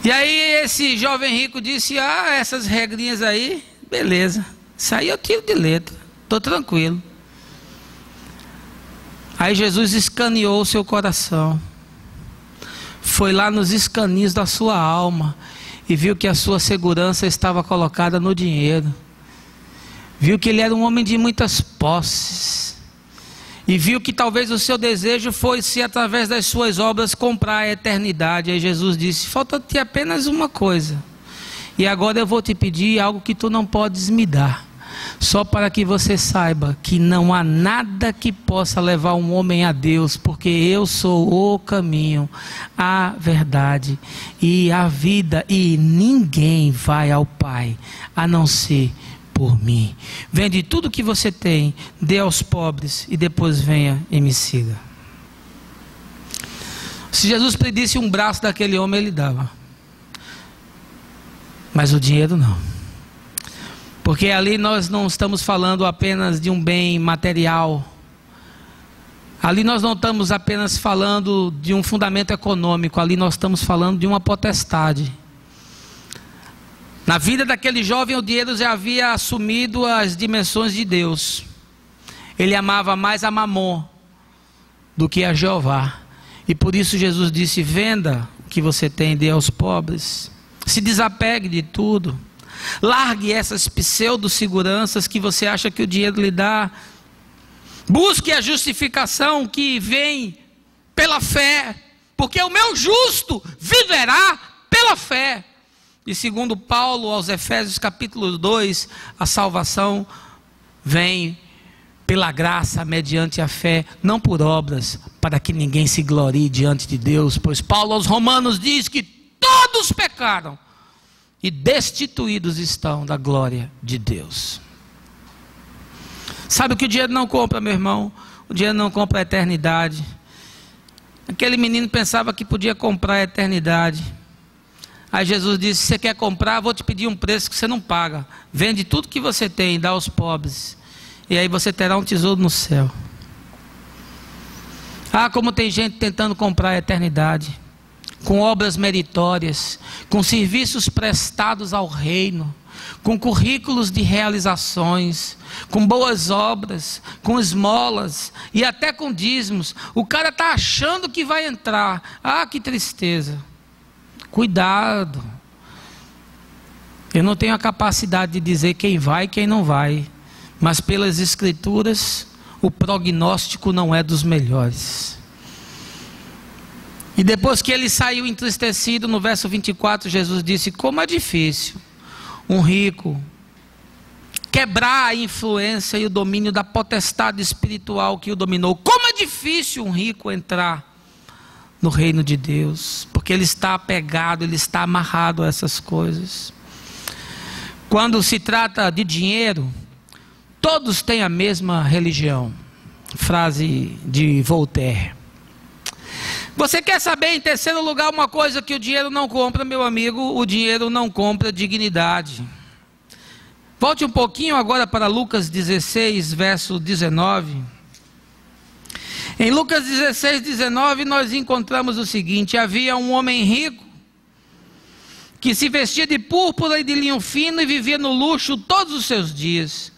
E aí esse jovem rico disse: essas regrinhas aí, beleza, isso aí eu tiro de letra, estou tranquilo. Aí Jesus escaneou o seu coração, foi lá nos escaninhos da sua alma e viu que a sua segurança estava colocada no dinheiro. Viu que ele era um homem de muitas posses. E viu que talvez o seu desejo fosse, através das suas obras, comprar a eternidade. Aí Jesus disse: falta-te apenas uma coisa. E agora eu vou te pedir algo que tu não podes me dar. Só para que você saiba que não há nada que possa levar um homem a Deus, porque eu sou o caminho, a verdade e a vida. E ninguém vai ao Pai a não ser por mim. Vende tudo que você tem, dê aos pobres e depois venha e me siga. Se Jesus pedisse um braço daquele homem, ele dava, mas o dinheiro não, porque ali nós não estamos falando apenas de um bem material, ali nós não estamos apenas falando de um fundamento econômico, ali nós estamos falando de uma potestade. Na vida daquele jovem, o dinheiro já havia assumido as dimensões de Deus. Ele amava mais a Mamon do que a Jeová. E por isso Jesus disse: venda o que você tem e dê aos pobres. Se desapegue de tudo. Largue essas pseudo-seguranças que você acha que o dinheiro lhe dá. Busque a justificação que vem pela fé, porque o meu justo viverá pela fé. E segundo Paulo aos Efésios capítulo 2, a salvação vem pela graça, mediante a fé, não por obras, para que ninguém se glorie diante de Deus. Pois Paulo aos Romanos diz que todos pecaram e destituídos estão da glória de Deus. Sabe o que o dinheiro não compra, meu irmão? O dinheiro não compra a eternidade. Aquele menino pensava que podia comprar a eternidade. Aí Jesus disse: se você quer comprar, vou te pedir um preço que você não paga. Vende tudo que você tem e dá aos pobres, e aí você terá um tesouro no céu. Como tem gente tentando comprar a eternidade, com obras meritórias, com serviços prestados ao reino, com currículos de realizações, com boas obras, com esmolas e até com dízimos. O cara está achando que vai entrar. Que tristeza. Cuidado. Eu não tenho a capacidade de dizer quem vai e quem não vai, mas pelas escrituras o prognóstico não é dos melhores. E depois que ele saiu entristecido, no verso 24, Jesus disse: como é difícil um rico quebrar a influência e o domínio da potestade espiritual que o dominou. Como é difícil um rico entrar no reino de Deus, porque ele está apegado, ele está amarrado a essas coisas. Quando se trata de dinheiro, todos têm a mesma religião. Frase de Voltaire. Você quer saber, em terceiro lugar, uma coisa que o dinheiro não compra, meu amigo? O dinheiro não compra dignidade. Volte um pouquinho agora para Lucas 16, verso 19. Em Lucas 16, 19, nós encontramos o seguinte: havia um homem rico que se vestia de púrpura e de linho fino e vivia no luxo todos os seus dias.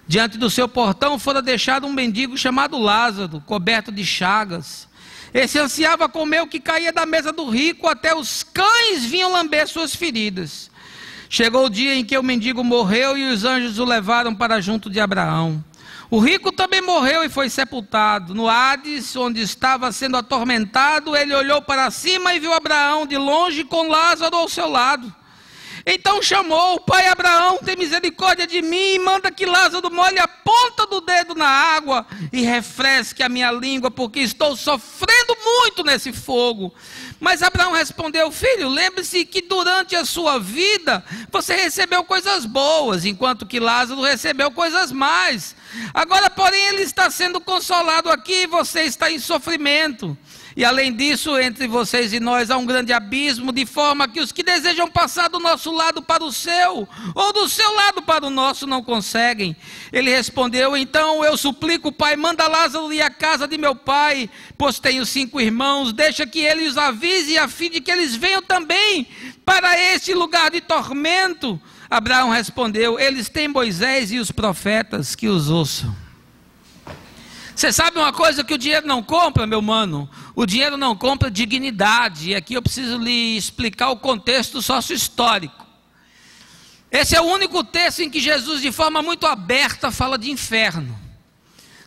Diante do seu portão fora deixado um mendigo chamado Lázaro, coberto de chagas. Esse ansiava comer o que caía da mesa do rico, até os cães vinham lamber suas feridas. Chegou o dia em que o mendigo morreu e os anjos o levaram para junto de Abraão. O rico também morreu e foi sepultado. No Hades, onde estava sendo atormentado, ele olhou para cima e viu Abraão de longe com Lázaro ao seu lado. Então chamou: pai Abraão, tem misericórdia de mim e manda que Lázaro molhe a ponta do dedo na água e refresque a minha língua, porque estou sofrendo muito nesse fogo. Mas Abraão respondeu: filho, lembre-se que durante a sua vida você recebeu coisas boas, enquanto que Lázaro recebeu coisas más. Agora, porém, ele está sendo consolado aqui e você está em sofrimento. E além disso, entre vocês e nós há um grande abismo, de forma que os que desejam passar do nosso lado para o seu, ou do seu lado para o nosso, não conseguem. Ele respondeu: então eu suplico, pai, manda Lázaro ir à casa de meu pai, pois tenho 5 irmãos, deixa que ele os avise, a fim de que eles venham também para este lugar de tormento. Abraão respondeu: eles têm Moisés e os profetas, que os ouçam. Você sabe uma coisa que o dinheiro não compra, meu mano? O dinheiro não compra dignidade. E aqui eu preciso lhe explicar o contexto sócio-histórico. Esse é o único texto em que Jesus, de forma muito aberta, fala de inferno.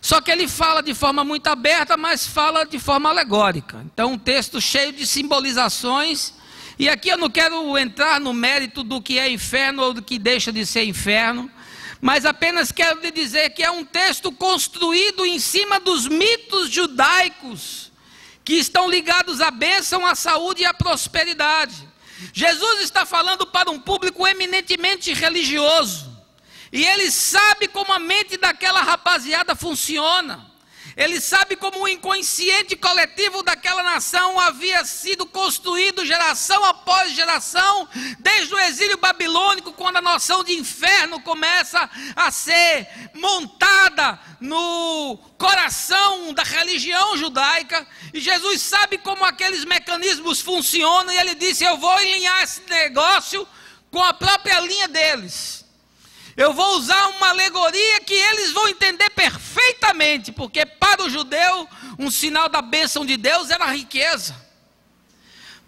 Só que ele fala de forma muito aberta, mas fala de forma alegórica. Então, um texto cheio de simbolizações. E aqui eu não quero entrar no mérito do que é inferno ou do que deixa de ser inferno, mas apenas quero lhe dizer que é um texto construído em cima dos mitos judaicos, que estão ligados à bênção, à saúde e à prosperidade. Jesus está falando para um público eminentemente religioso, e ele sabe como a mente daquela rapaziada funciona. Ele sabe como o inconsciente coletivo daquela nação havia sido construído geração após geração, desde o exílio babilônico, quando a noção de inferno começa a ser montada no coração da religião judaica. E Jesus sabe como aqueles mecanismos funcionam, e ele disse: eu vou alinhar esse negócio com a própria linha deles. Eu vou usar uma alegoria que eles vão entender perfeitamente, porque para o judeu um sinal da bênção de Deus era a riqueza.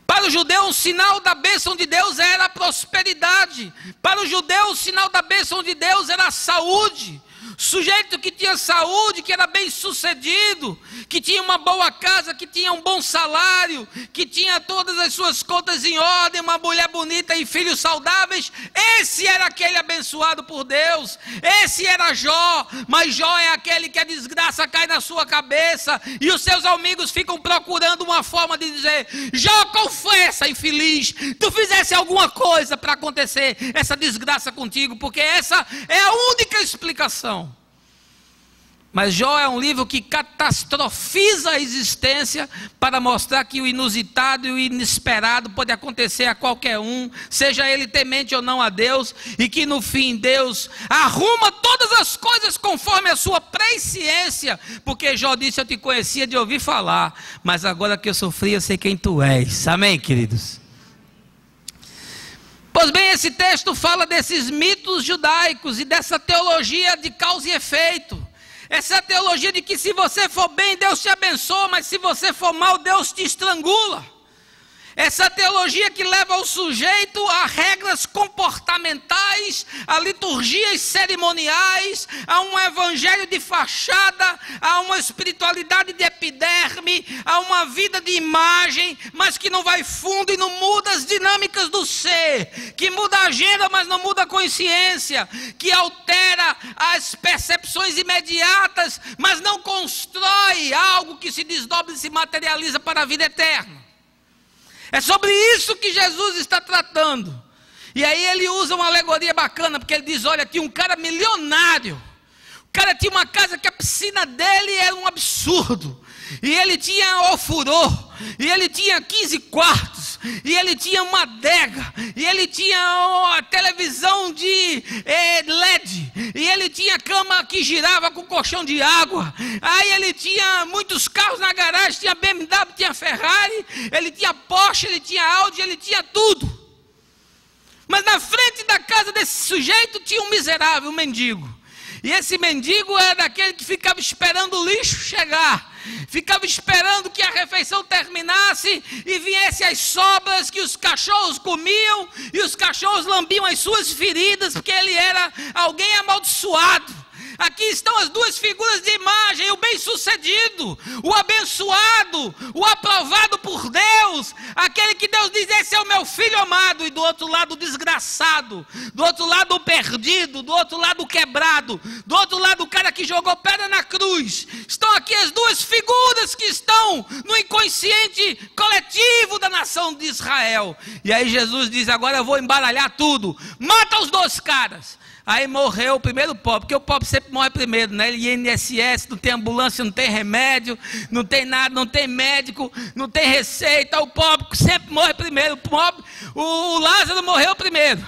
Para o judeu um sinal da bênção de Deus era a prosperidade. Para o judeu o sinal da bênção de Deus era a saúde. Sujeito que tinha saúde, que era bem sucedido, que tinha uma boa casa, que tinha um bom salário, que tinha todas as suas contas em ordem, uma mulher bonita e filhos saudáveis, esse era aquele abençoado por Deus. Esse era Jó. Mas Jó é aquele que a desgraça cai na sua cabeça e os seus amigos ficam procurando uma forma de dizer: Jó, qual foi essa infeliz? Tu fizesse alguma coisa para acontecer essa desgraça contigo, porque essa é a única explicação. Mas Jó é um livro que catastrofiza a existência para mostrar que o inusitado e o inesperado pode acontecer a qualquer um, seja ele temente ou não a Deus, e que no fim Deus arruma todas as coisas conforme a sua presciência, porque Jó disse: eu te conhecia de ouvir falar, mas agora que eu sofri eu sei quem tu és. Amém, queridos? Pois bem, esse texto fala desses mitos judaicos e dessa teologia de causa e efeito. Essa teologia de que se você for bem, Deus te abençoa, mas se você for mal, Deus te estrangula. Essa teologia que leva o sujeito a regras comportamentais, a liturgias cerimoniais, a um evangelho de fachada, a uma espiritualidade de epiderme, a uma vida de imagem, mas que não vai fundo e não muda as dinâmicas do ser, que muda a agenda, mas não muda a consciência, que altera as percepções imediatas, mas não constrói algo que se desdobra e se materializa para a vida eterna. É sobre isso que Jesus está tratando. E aí ele usa uma alegoria bacana, porque ele diz: olha, tinha um cara milionário. O cara tinha uma casa que a piscina dele era um absurdo. E ele tinha ofurô. E ele tinha 15 quartos. E ele tinha uma adega. E ele tinha uma televisão de LED. E ele tinha cama que girava com colchão de água. Aí ele tinha muitos carros na garagem. Tinha BMW, tinha Ferrari. Ele tinha Porsche, ele tinha Audi, ele tinha tudo. Mas na frente da casa desse sujeito tinha um miserável, um mendigo. E esse mendigo era daquele que ficava esperando o lixo chegar. Ficava esperando que a refeição terminasse e viesse as sobras que os cachorros comiam, e os cachorros lambiam as suas feridas, porque ele era alguém amaldiçoado, Aqui estão as duas figuras de imagem: o bem-sucedido, o abençoado, o aprovado por Deus, aquele que Deus diz: esse é o meu filho amado. E do outro lado o desgraçado, do outro lado o perdido, do outro lado o quebrado, do outro lado o cara que jogou pedra na cruz. Estão aqui as duas figuras que estão no inconsciente coletivo da nação de Israel. E aí Jesus diz: agora eu vou embaralhar tudo, mata os dois caras. Aí morreu o primeiro pobre, porque o pobre sempre morre primeiro, né? INSS, não tem ambulância, não tem remédio, não tem nada, não tem médico, não tem receita. O pobre sempre morre primeiro. O Lázaro morreu primeiro.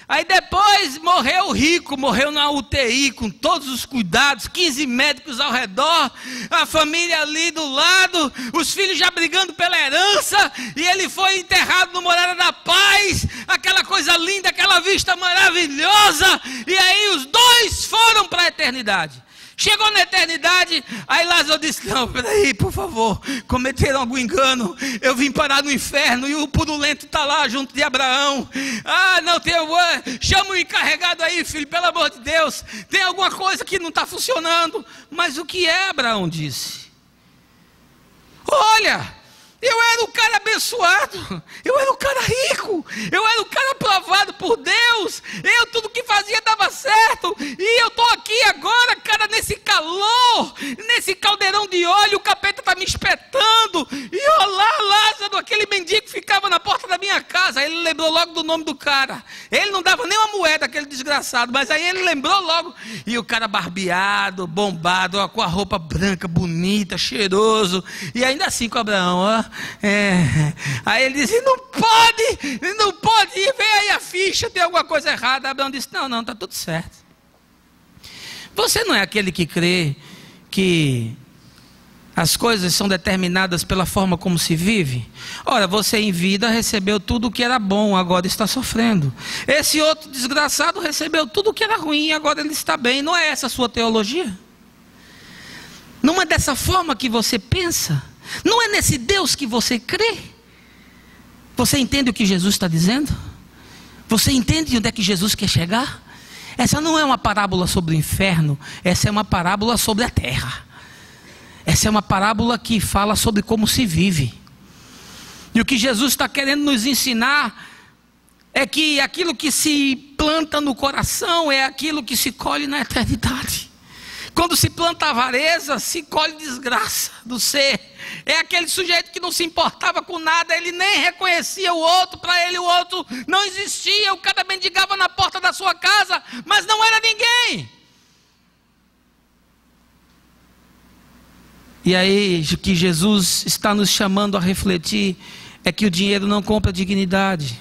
Aí depois morreu o rico, morreu na UTI com todos os cuidados, 15 médicos ao redor, a família ali do lado, os filhos já brigando pela herança, e ele foi enterrado no Morada da Paz, aquela coisa linda, aquela vista maravilhosa, e aí os dois foram para a eternidade. Chegou na eternidade, aí Lázaro disse: não, peraí, por favor, cometeram algum engano, eu vim parar no inferno e o purulento está lá junto de Abraão. Não tem, chama o encarregado aí, filho, pelo amor de Deus, tem alguma coisa que não está funcionando. Mas o que é? Abraão disse: olha, eu era o cara abençoado, eu era o cara rico, eu era o cara aprovado por Deus, tudo que fazia dava certo, e eu estou aqui agora, cara, nesse calor, nesse caldeirão de óleo, o capeta está me espetando, e olá, Lázaro, aquele mendigo que ficava na porta da minha casa. Aí ele lembrou logo do nome do cara, ele não dava nem uma moeda, aquele desgraçado, mas aí ele lembrou logo, e o cara barbeado, bombado, ó, com a roupa branca, bonita, cheiroso, e ainda assim com Abraão, ó. Aí ele disse: não pode, vem aí a ficha, tem alguma coisa errada. Abraão disse: não, está tudo certo. Você não é aquele que crê que as coisas são determinadas pela forma como se vive? Ora, você em vida recebeu tudo o que era bom, agora está sofrendo. Esse outro desgraçado recebeu tudo o que era ruim, agora ele está bem. Não é essa a sua teologia? Não é dessa forma que você pensa? Não é nesse Deus que você crê? Você entende o que Jesus está dizendo? Você entende onde é que Jesus quer chegar? Essa não é uma parábola sobre o inferno, essa é uma parábola sobre a terra. Essa é uma parábola que fala sobre como se vive. E o que Jesus está querendo nos ensinar é que aquilo que se planta no coração é aquilo que se colhe na eternidade. Quando se planta avareza, se colhe desgraça do ser. É aquele sujeito que não se importava com nada, ele nem reconhecia o outro, para ele o outro não existia. O cara mendigava na porta da sua casa, mas não era ninguém. E aí, o que Jesus está nos chamando a refletir é que o dinheiro não compra dignidade.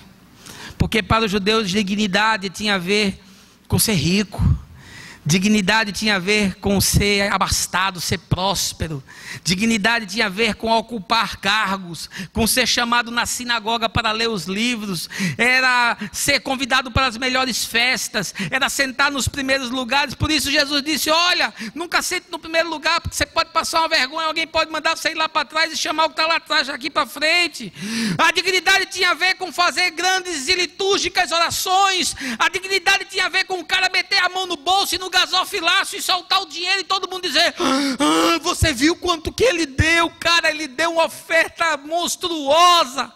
Porque para os judeus, dignidade tinha a ver com ser rico. Dignidade tinha a ver com ser abastado, ser próspero. Dignidade tinha a ver com ocupar cargos, com ser chamado na sinagoga para ler os livros, era ser convidado para as melhores festas, era sentar nos primeiros lugares. Por isso Jesus disse: olha, nunca sente no primeiro lugar, porque você pode passar uma vergonha, alguém pode mandar você ir lá para trás e chamar o que está lá atrás aqui para frente. A dignidade tinha a ver com fazer grandes e litúrgicas orações. A dignidade tinha a ver com o cara meter a mão no bolso e no gasofilaço e soltar o dinheiro e todo mundo dizer: você viu quanto que ele deu? Cara, ele deu uma oferta monstruosa.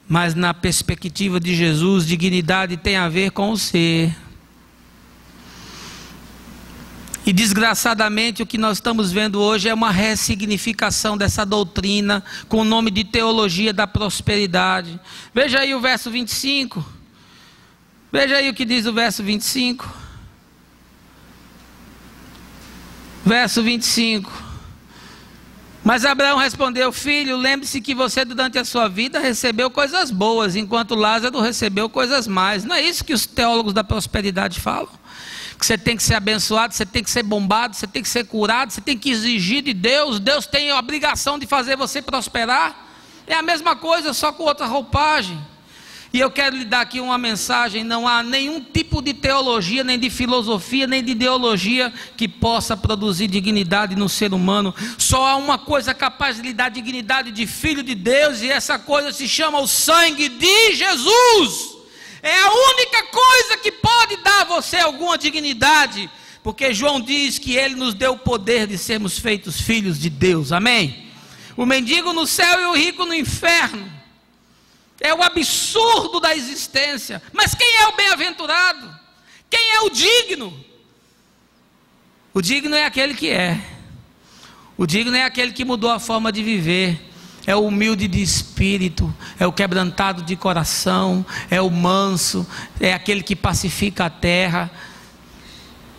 Mas na perspectiva de Jesus, dignidade tem a ver com o ser. E desgraçadamente o que nós estamos vendo hoje é uma ressignificação dessa doutrina com o nome de teologia da prosperidade. Veja aí o verso 25. Veja aí o que diz o verso 25. Verso 25. Mas Abraão respondeu: filho, lembre-se que você durante a sua vida recebeu coisas boas, enquanto Lázaro recebeu coisas más. Não é isso que os teólogos da prosperidade falam? Que você tem que ser abençoado, você tem que ser bombado, você tem que ser curado, você tem que exigir de Deus. Deus tem a obrigação de fazer você prosperar. É a mesma coisa, só com outra roupagem. E eu quero lhe dar aqui uma mensagem: não há nenhum tipo de teologia, nem de filosofia, nem de ideologia que possa produzir dignidade no ser humano. Só há uma coisa capaz de lhe dar dignidade de filho de Deus, e essa coisa se chama o sangue de Jesus. É a única coisa que pode dar a você alguma dignidade, porque João diz que ele nos deu o poder de sermos feitos filhos de Deus, amém? O mendigo no céu e o rico no inferno, é o absurdo da existência. Mas quem é o bem-aventurado? Quem é o digno? O digno é aquele que é. O digno é aquele que mudou a forma de viver. É o humilde de espírito, é o quebrantado de coração, é o manso, é aquele que pacifica a terra.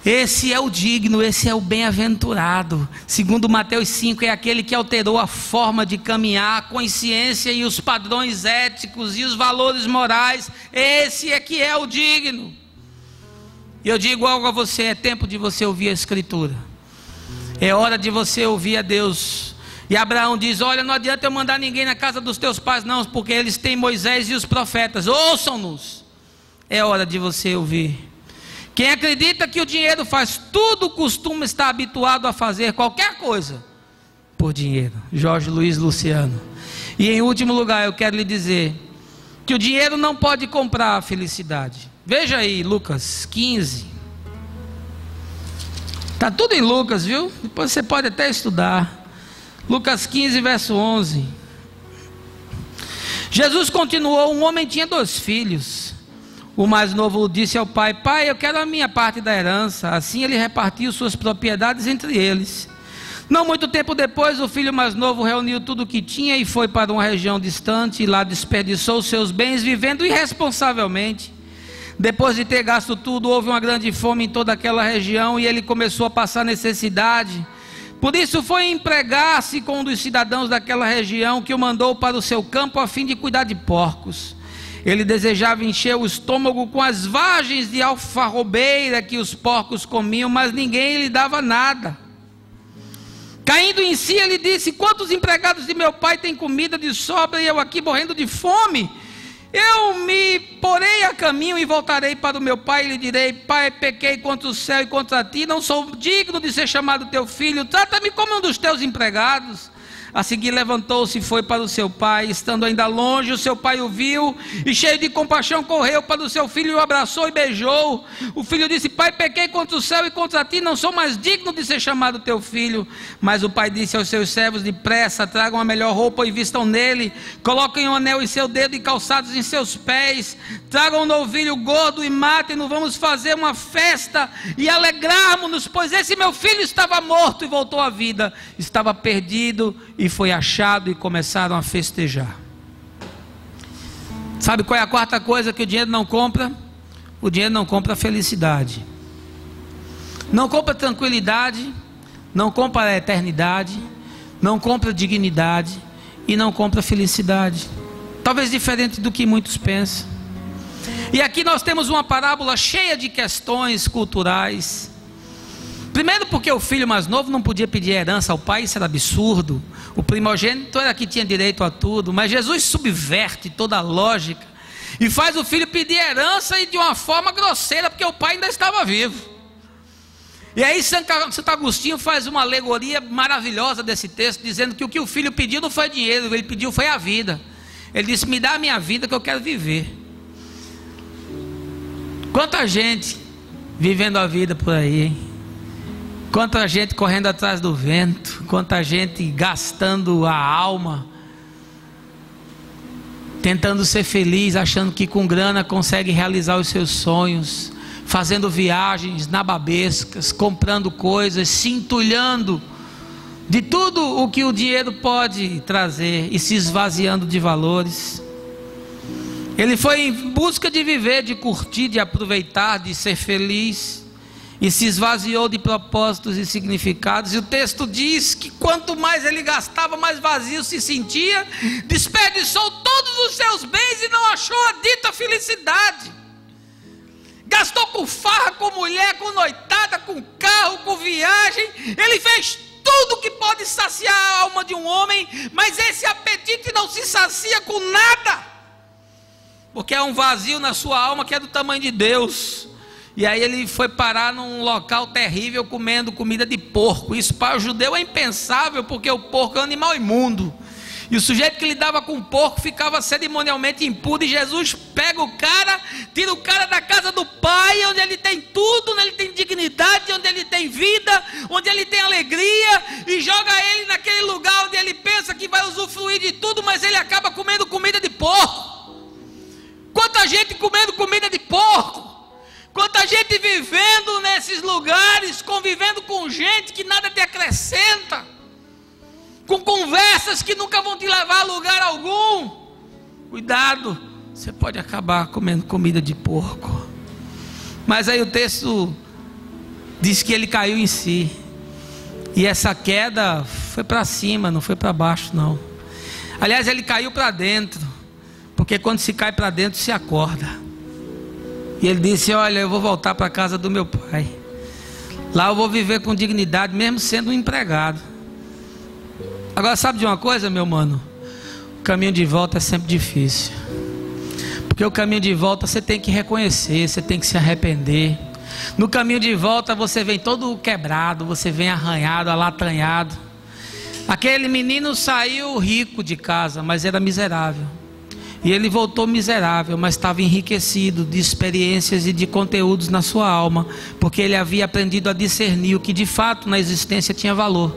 Esse é o digno, esse é o bem-aventurado. Segundo Mateus 5, é aquele que alterou a forma de caminhar, a consciência e os padrões éticos e os valores morais. Esse é que é o digno. E eu digo algo a você: é tempo de você ouvir a Escritura, é hora de você ouvir a Deus. E Abraão diz: olha, não adianta eu mandar ninguém na casa dos teus pais não, porque eles têm Moisés e os profetas, ouçam-nos. É hora de você ouvir. Quem acredita que o dinheiro faz tudo, costuma estar habituado a fazer qualquer coisa por dinheiro. Jorge Luiz Luciano. E em último lugar, eu quero lhe dizer que o dinheiro não pode comprar a felicidade. Veja aí Lucas 15. Está tudo em Lucas, viu? Depois você pode até estudar. Lucas 15, verso 11. Jesus continuou: um homem tinha 2 filhos. O mais novo disse ao pai: pai, eu quero a minha parte da herança. Assim ele repartiu suas propriedades entre eles. Não muito tempo depois, o filho mais novo reuniu tudo o que tinha e foi para uma região distante, e lá desperdiçou seus bens vivendo irresponsavelmente. Depois de ter gasto tudo, houve uma grande fome em toda aquela região e ele começou a passar necessidade. Por isso foi empregar-se com um dos cidadãos daquela região, que o mandou para o seu campo a fim de cuidar de porcos. Ele desejava encher o estômago com as vagens de alfarrobeira que os porcos comiam, mas ninguém lhe dava nada. Caindo em si, ele disse: quantos empregados de meu pai têm comida de sobra e eu aqui morrendo de fome? Eu me porei a caminho e voltarei para o meu pai e lhe direi: pai, pequei contra o céu e contra ti, não sou digno de ser chamado teu filho, trata-me como um dos teus empregados. A seguir levantou-se e foi para o seu pai. Estando ainda longe, o seu pai o viu e, cheio de compaixão, correu para o seu filho e o abraçou e beijou. O filho disse: pai, pequei contra o céu e contra ti, não sou mais digno de ser chamado teu filho. Mas o pai disse aos seus servos: depressa, tragam a melhor roupa e vistam nele, coloquem um anel em seu dedo e calçados em seus pés, tragam um novilho gordo e matem-no, vamos fazer uma festa e alegrarmos-nos, pois esse meu filho estava morto e voltou à vida, estava perdido e foi achado, e começaram a festejar. Sabe qual é a quarta coisa que o dinheiro não compra? O dinheiro não compra felicidade, não compra tranquilidade, não compra a eternidade, não compra dignidade e não compra felicidade. Talvez diferente do que muitos pensam. E aqui nós temos uma parábola cheia de questões culturais. Primeiro, porque o filho mais novo não podia pedir herança ao pai, isso era absurdo. O primogênito era que tinha direito a tudo. Mas Jesus subverte toda a lógica e faz o filho pedir herança, e de uma forma grosseira, porque o pai ainda estava vivo. E aí Santo Agostinho faz uma alegoria maravilhosa desse texto, dizendo que o que o filho pediu não foi dinheiro, ele pediu foi a vida. Ele disse: me dá a minha vida que eu quero viver. Quanta gente vivendo a vida por aí, hein? Quanta gente correndo atrás do vento, quanta gente gastando a alma, tentando ser feliz, achando que com grana consegue realizar os seus sonhos, fazendo viagens nababescas, comprando coisas, se entulhando de tudo o que o dinheiro pode trazer e se esvaziando de valores. Ele foi em busca de viver, de curtir, de aproveitar, de ser feliz, e se esvaziou de propósitos e significados. E o texto diz que quanto mais ele gastava, mais vazio se sentia, desperdiçou todos os seus bens e não achou a dita felicidade. Gastou com farra, com mulher, com noitada, com carro, com viagem. Ele fez tudo que pode saciar a alma de um homem, mas esse apetite não se sacia com nada, porque é um vazio na sua alma que é do tamanho de Deus. E aí ele foi parar num local terrível, comendo comida de porco. Isso para o judeu é impensável, porque o porco é um animal imundo. E o sujeito que lidava com o porco ficava cerimonialmente impuro. E Jesus pega o cara, tira o cara da casa do Pai, onde ele tem tudo, onde ele tem dignidade, onde ele tem vida, onde ele tem alegria, e joga ele naquele lugar onde ele pensa que vai usufruir de tudo, mas ele acaba comendo comida de porco. Quanta gente comendo comida de porco! Quanta gente vivendo nesses lugares, convivendo com gente que nada te acrescenta, com conversas que nunca vão te levar a lugar algum. Cuidado, você pode acabar comendo comida de porco. Mas aí o texto diz que ele caiu em si, e essa queda foi para cima, não foi para baixo não. Aliás, ele caiu para dentro, porque quando se cai para dentro se acorda. E ele disse: olha, eu vou voltar para a casa do meu pai. Lá eu vou viver com dignidade, mesmo sendo um empregado. Agora, sabe de uma coisa, meu mano? O caminho de volta é sempre difícil. Porque o caminho de volta você tem que reconhecer, você tem que se arrepender. No caminho de volta você vem todo quebrado, você vem arranhado, alatanhado. Aquele menino saiu rico de casa, mas era miserável. E ele voltou miserável, mas estava enriquecido de experiências e de conteúdos na sua alma, porque ele havia aprendido a discernir o que de fato na existência tinha valor.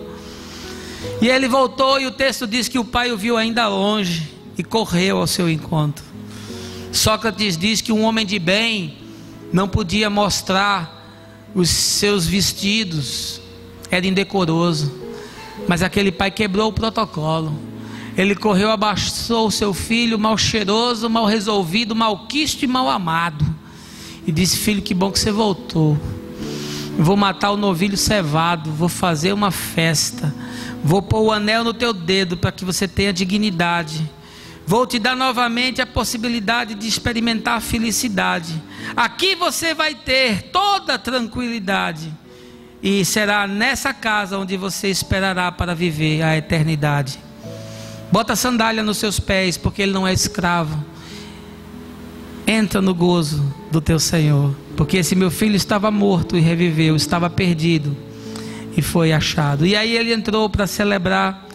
E ele voltou, e o texto diz que o pai o viu ainda longe e correu ao seu encontro. Sócrates diz que um homem de bem não podia mostrar os seus vestidos, era indecoroso. Mas aquele pai quebrou o protocolo. Ele correu, abraçou o seu filho, mal cheiroso, mal resolvido, malquisto e mal amado, e disse: filho, que bom que você voltou. Vou matar o novilho cevado, vou fazer uma festa, vou pôr o anel no teu dedo para que você tenha dignidade. Vou te dar novamente a possibilidade de experimentar a felicidade. Aqui você vai ter toda a tranquilidade, e será nessa casa onde você esperará para viver a eternidade. Bota a sandália nos seus pés, porque ele não é escravo. Entra no gozo do teu Senhor, porque esse meu filho estava morto e reviveu, estava perdido e foi achado. E aí ele entrou para celebrar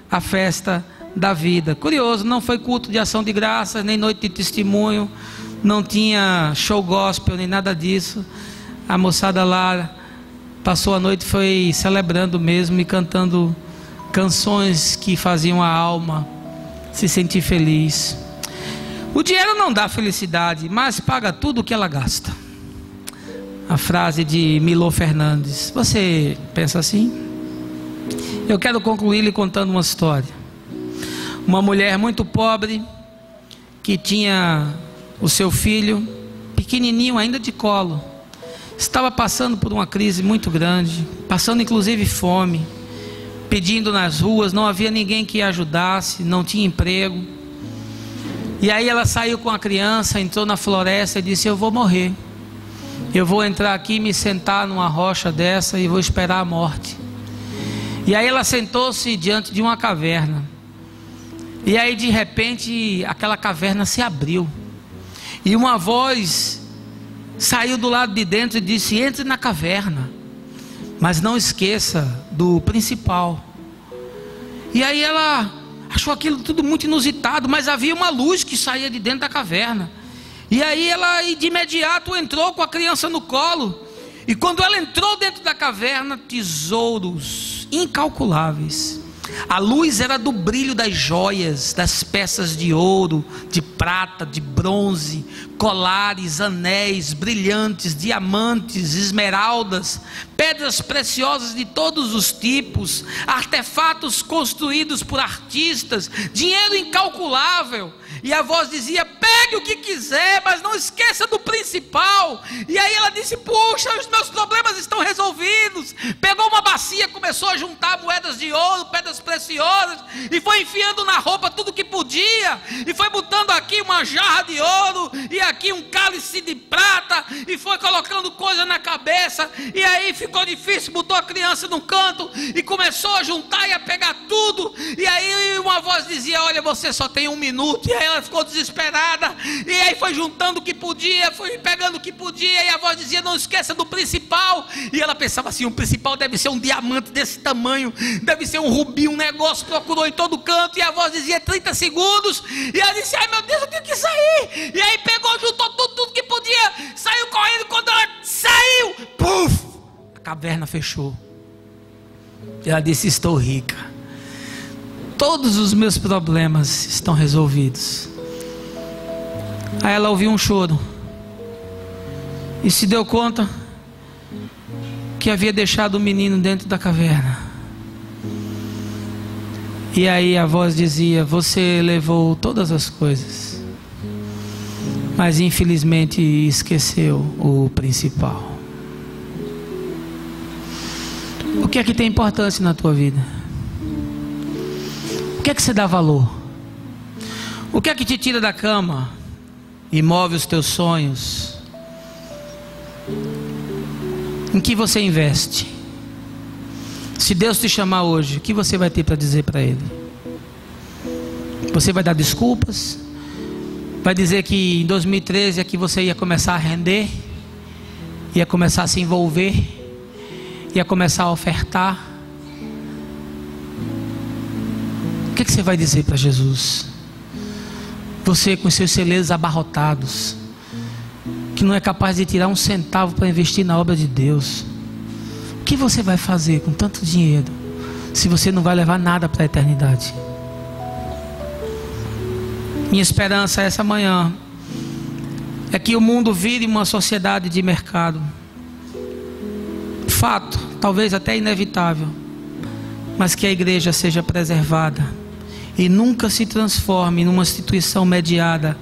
a festa da vida. Curioso, não foi culto de ação de graças, nem noite de testemunho, não tinha show gospel, nem nada disso. A moçada lá passou a noite, foi celebrando mesmo e cantando canções que faziam a alma se sentir feliz. O dinheiro não dá felicidade, mas paga tudo o que ela gasta. A frase de Milô Fernandes. Você pensa assim? Eu quero concluir lhe contando uma história. Uma mulher muito pobre, que tinha o seu filho pequenininho ainda de colo, estava passando por uma crise muito grande, passando inclusive fome, pedindo nas ruas, não havia ninguém que a ajudasse, não tinha emprego. E aí ela saiu com a criança, entrou na floresta e disse: eu vou morrer, eu vou entrar aqui, me sentar numa rocha dessa e vou esperar a morte. E aí ela sentou-se diante de uma caverna, e aí de repente aquela caverna se abriu, e uma voz saiu do lado de dentro e disse: entre na caverna, mas não esqueça do principal. E aí ela achou aquilo tudo muito inusitado, mas havia uma luz que saía de dentro da caverna. E aí ela de imediato entrou com a criança no colo. E quando ela entrou dentro da caverna, tesouros incalculáveis. A luz era do brilho das joias, das peças de ouro, de prata, de bronze, colares, anéis, brilhantes, diamantes, esmeraldas, pedras preciosas de todos os tipos, artefatos construídos por artistas, dinheiro incalculável. E a voz dizia: pegue o que quiser, mas não esqueça do principal. E aí ela disse: puxa, os meus problemas estão resolvidos. Pegou uma bacia, começou a juntar moedas de ouro, pedras preciosas, e foi enfiando na roupa tudo que podia, e foi botando aqui uma jarra de ouro, e aqui um cálice de prata, e foi colocando coisa na cabeça. E aí ficou difícil, botou a criança num canto e começou a juntar e a pegar tudo. E aí uma voz dizia: olha, você só tem 1 minuto. E aí ela ficou desesperada, e aí foi juntando o que podia, foi pegando o que podia, e a voz dizia: não esqueça do principal. E ela pensava assim: o principal deve ser um diamante desse tamanho, deve ser um rubi, um negócio, procurou em todo canto, e a voz dizia 30 segundos, e ela disse, ai meu Deus, eu tenho que sair, e aí pegou, juntou tudo que podia, saiu correndo, quando ela saiu, puf, a caverna fechou, e ela disse, estou rica, todos os meus problemas estão resolvidos. Aí ela ouviu um choro, e se deu conta que havia deixado o menino dentro da caverna. E aí a voz dizia, você levou todas as coisas, mas infelizmente esqueceu o principal. O que é que tem importância na tua vida? O que é que você dá valor? O que é que te tira da cama e move os teus sonhos? Em que você investe? Se Deus te chamar hoje, o que você vai ter para dizer para Ele? Você vai dar desculpas? Vai dizer que em 2013 é que você ia começar a render? Ia começar a se envolver? Ia começar a ofertar? O que você vai dizer para Jesus? Você com seus celeiros abarrotados, que não é capaz de tirar um centavo para investir na obra de Deus. O que você vai fazer com tanto dinheiro, se você não vai levar nada para a eternidade? Minha esperança essa manhã é que o mundo vire uma sociedade de mercado. Fato, talvez até inevitável, mas que a igreja seja preservada e nunca se transforme numa instituição mediada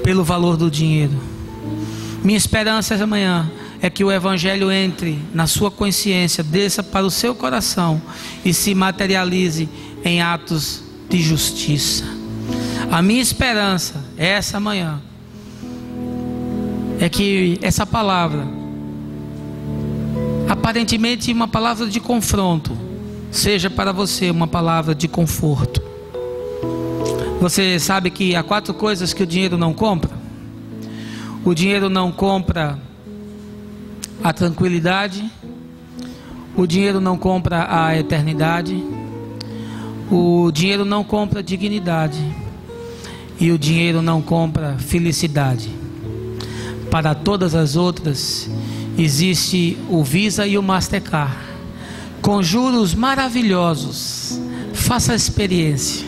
pelo valor do dinheiro. Minha esperança essa manhã é que o Evangelho entre na sua consciência, desça para o seu coração e se materialize em atos de justiça. A minha esperança essa manhã é que essa palavra, aparentemente uma palavra de confronto, seja para você uma palavra de conforto. Você sabe que há 4 coisas que o dinheiro não compra? O dinheiro não compra a tranquilidade, o dinheiro não compra a eternidade, o dinheiro não compra dignidade e o dinheiro não compra felicidade. Para todas as outras existe o Visa e o Mastercard, com juros maravilhosos. Faça a experiência,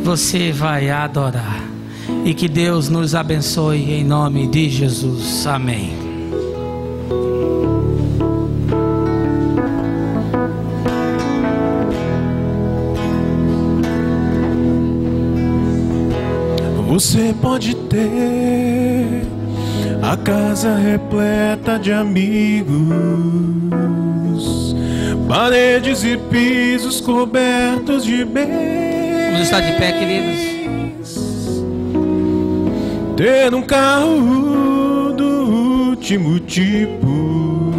você vai adorar. E que Deus nos abençoe em nome de Jesus. Amém. Você pode ter a casa repleta de amigos, paredes e pisos cobertos de bens. Vamos estar de pé, queridos. Ter um carro do último tipo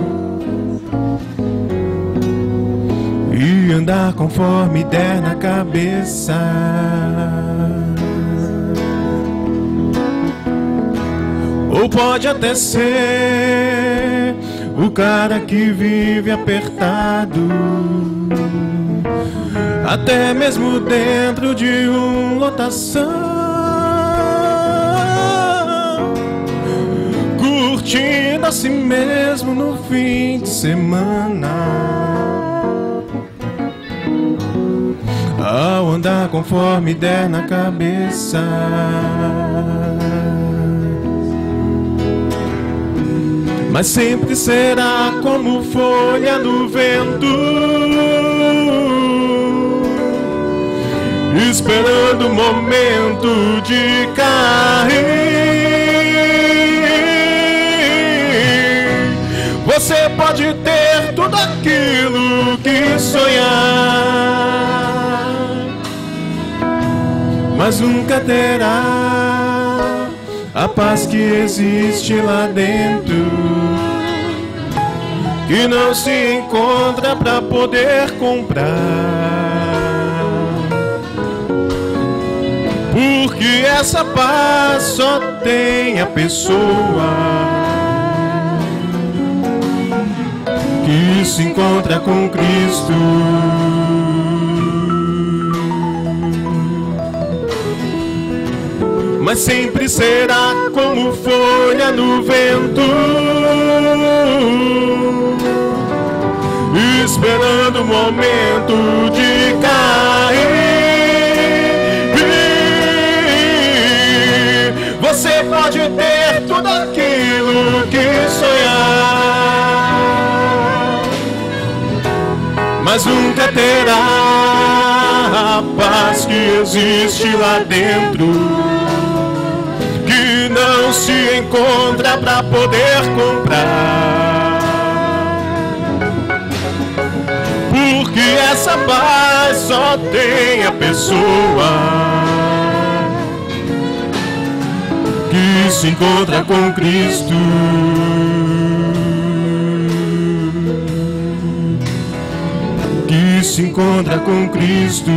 e andar conforme der na cabeça. Ou pode até ser o cara que vive apertado, até mesmo dentro de uma lotação, curtindo a si mesmo no fim de semana, ao andar conforme der na cabeça. Mas sempre será como folha no vento, esperando o momento de cair. Você pode ter tudo aquilo que sonhar, mas nunca terá a paz que existe lá dentro, que não se encontra pra poder comprar. Porque essa paz só tem a pessoa que se encontra com Cristo. Mas sempre será como folha no vento, esperando o momento de cair. Você pode ter tudo aquilo que sonhar, mas nunca terá a paz que existe lá dentro, que não se encontra pra poder comprar. Porque essa paz só tem a pessoa que se encontra com Cristo. Que se encontra com Cristo.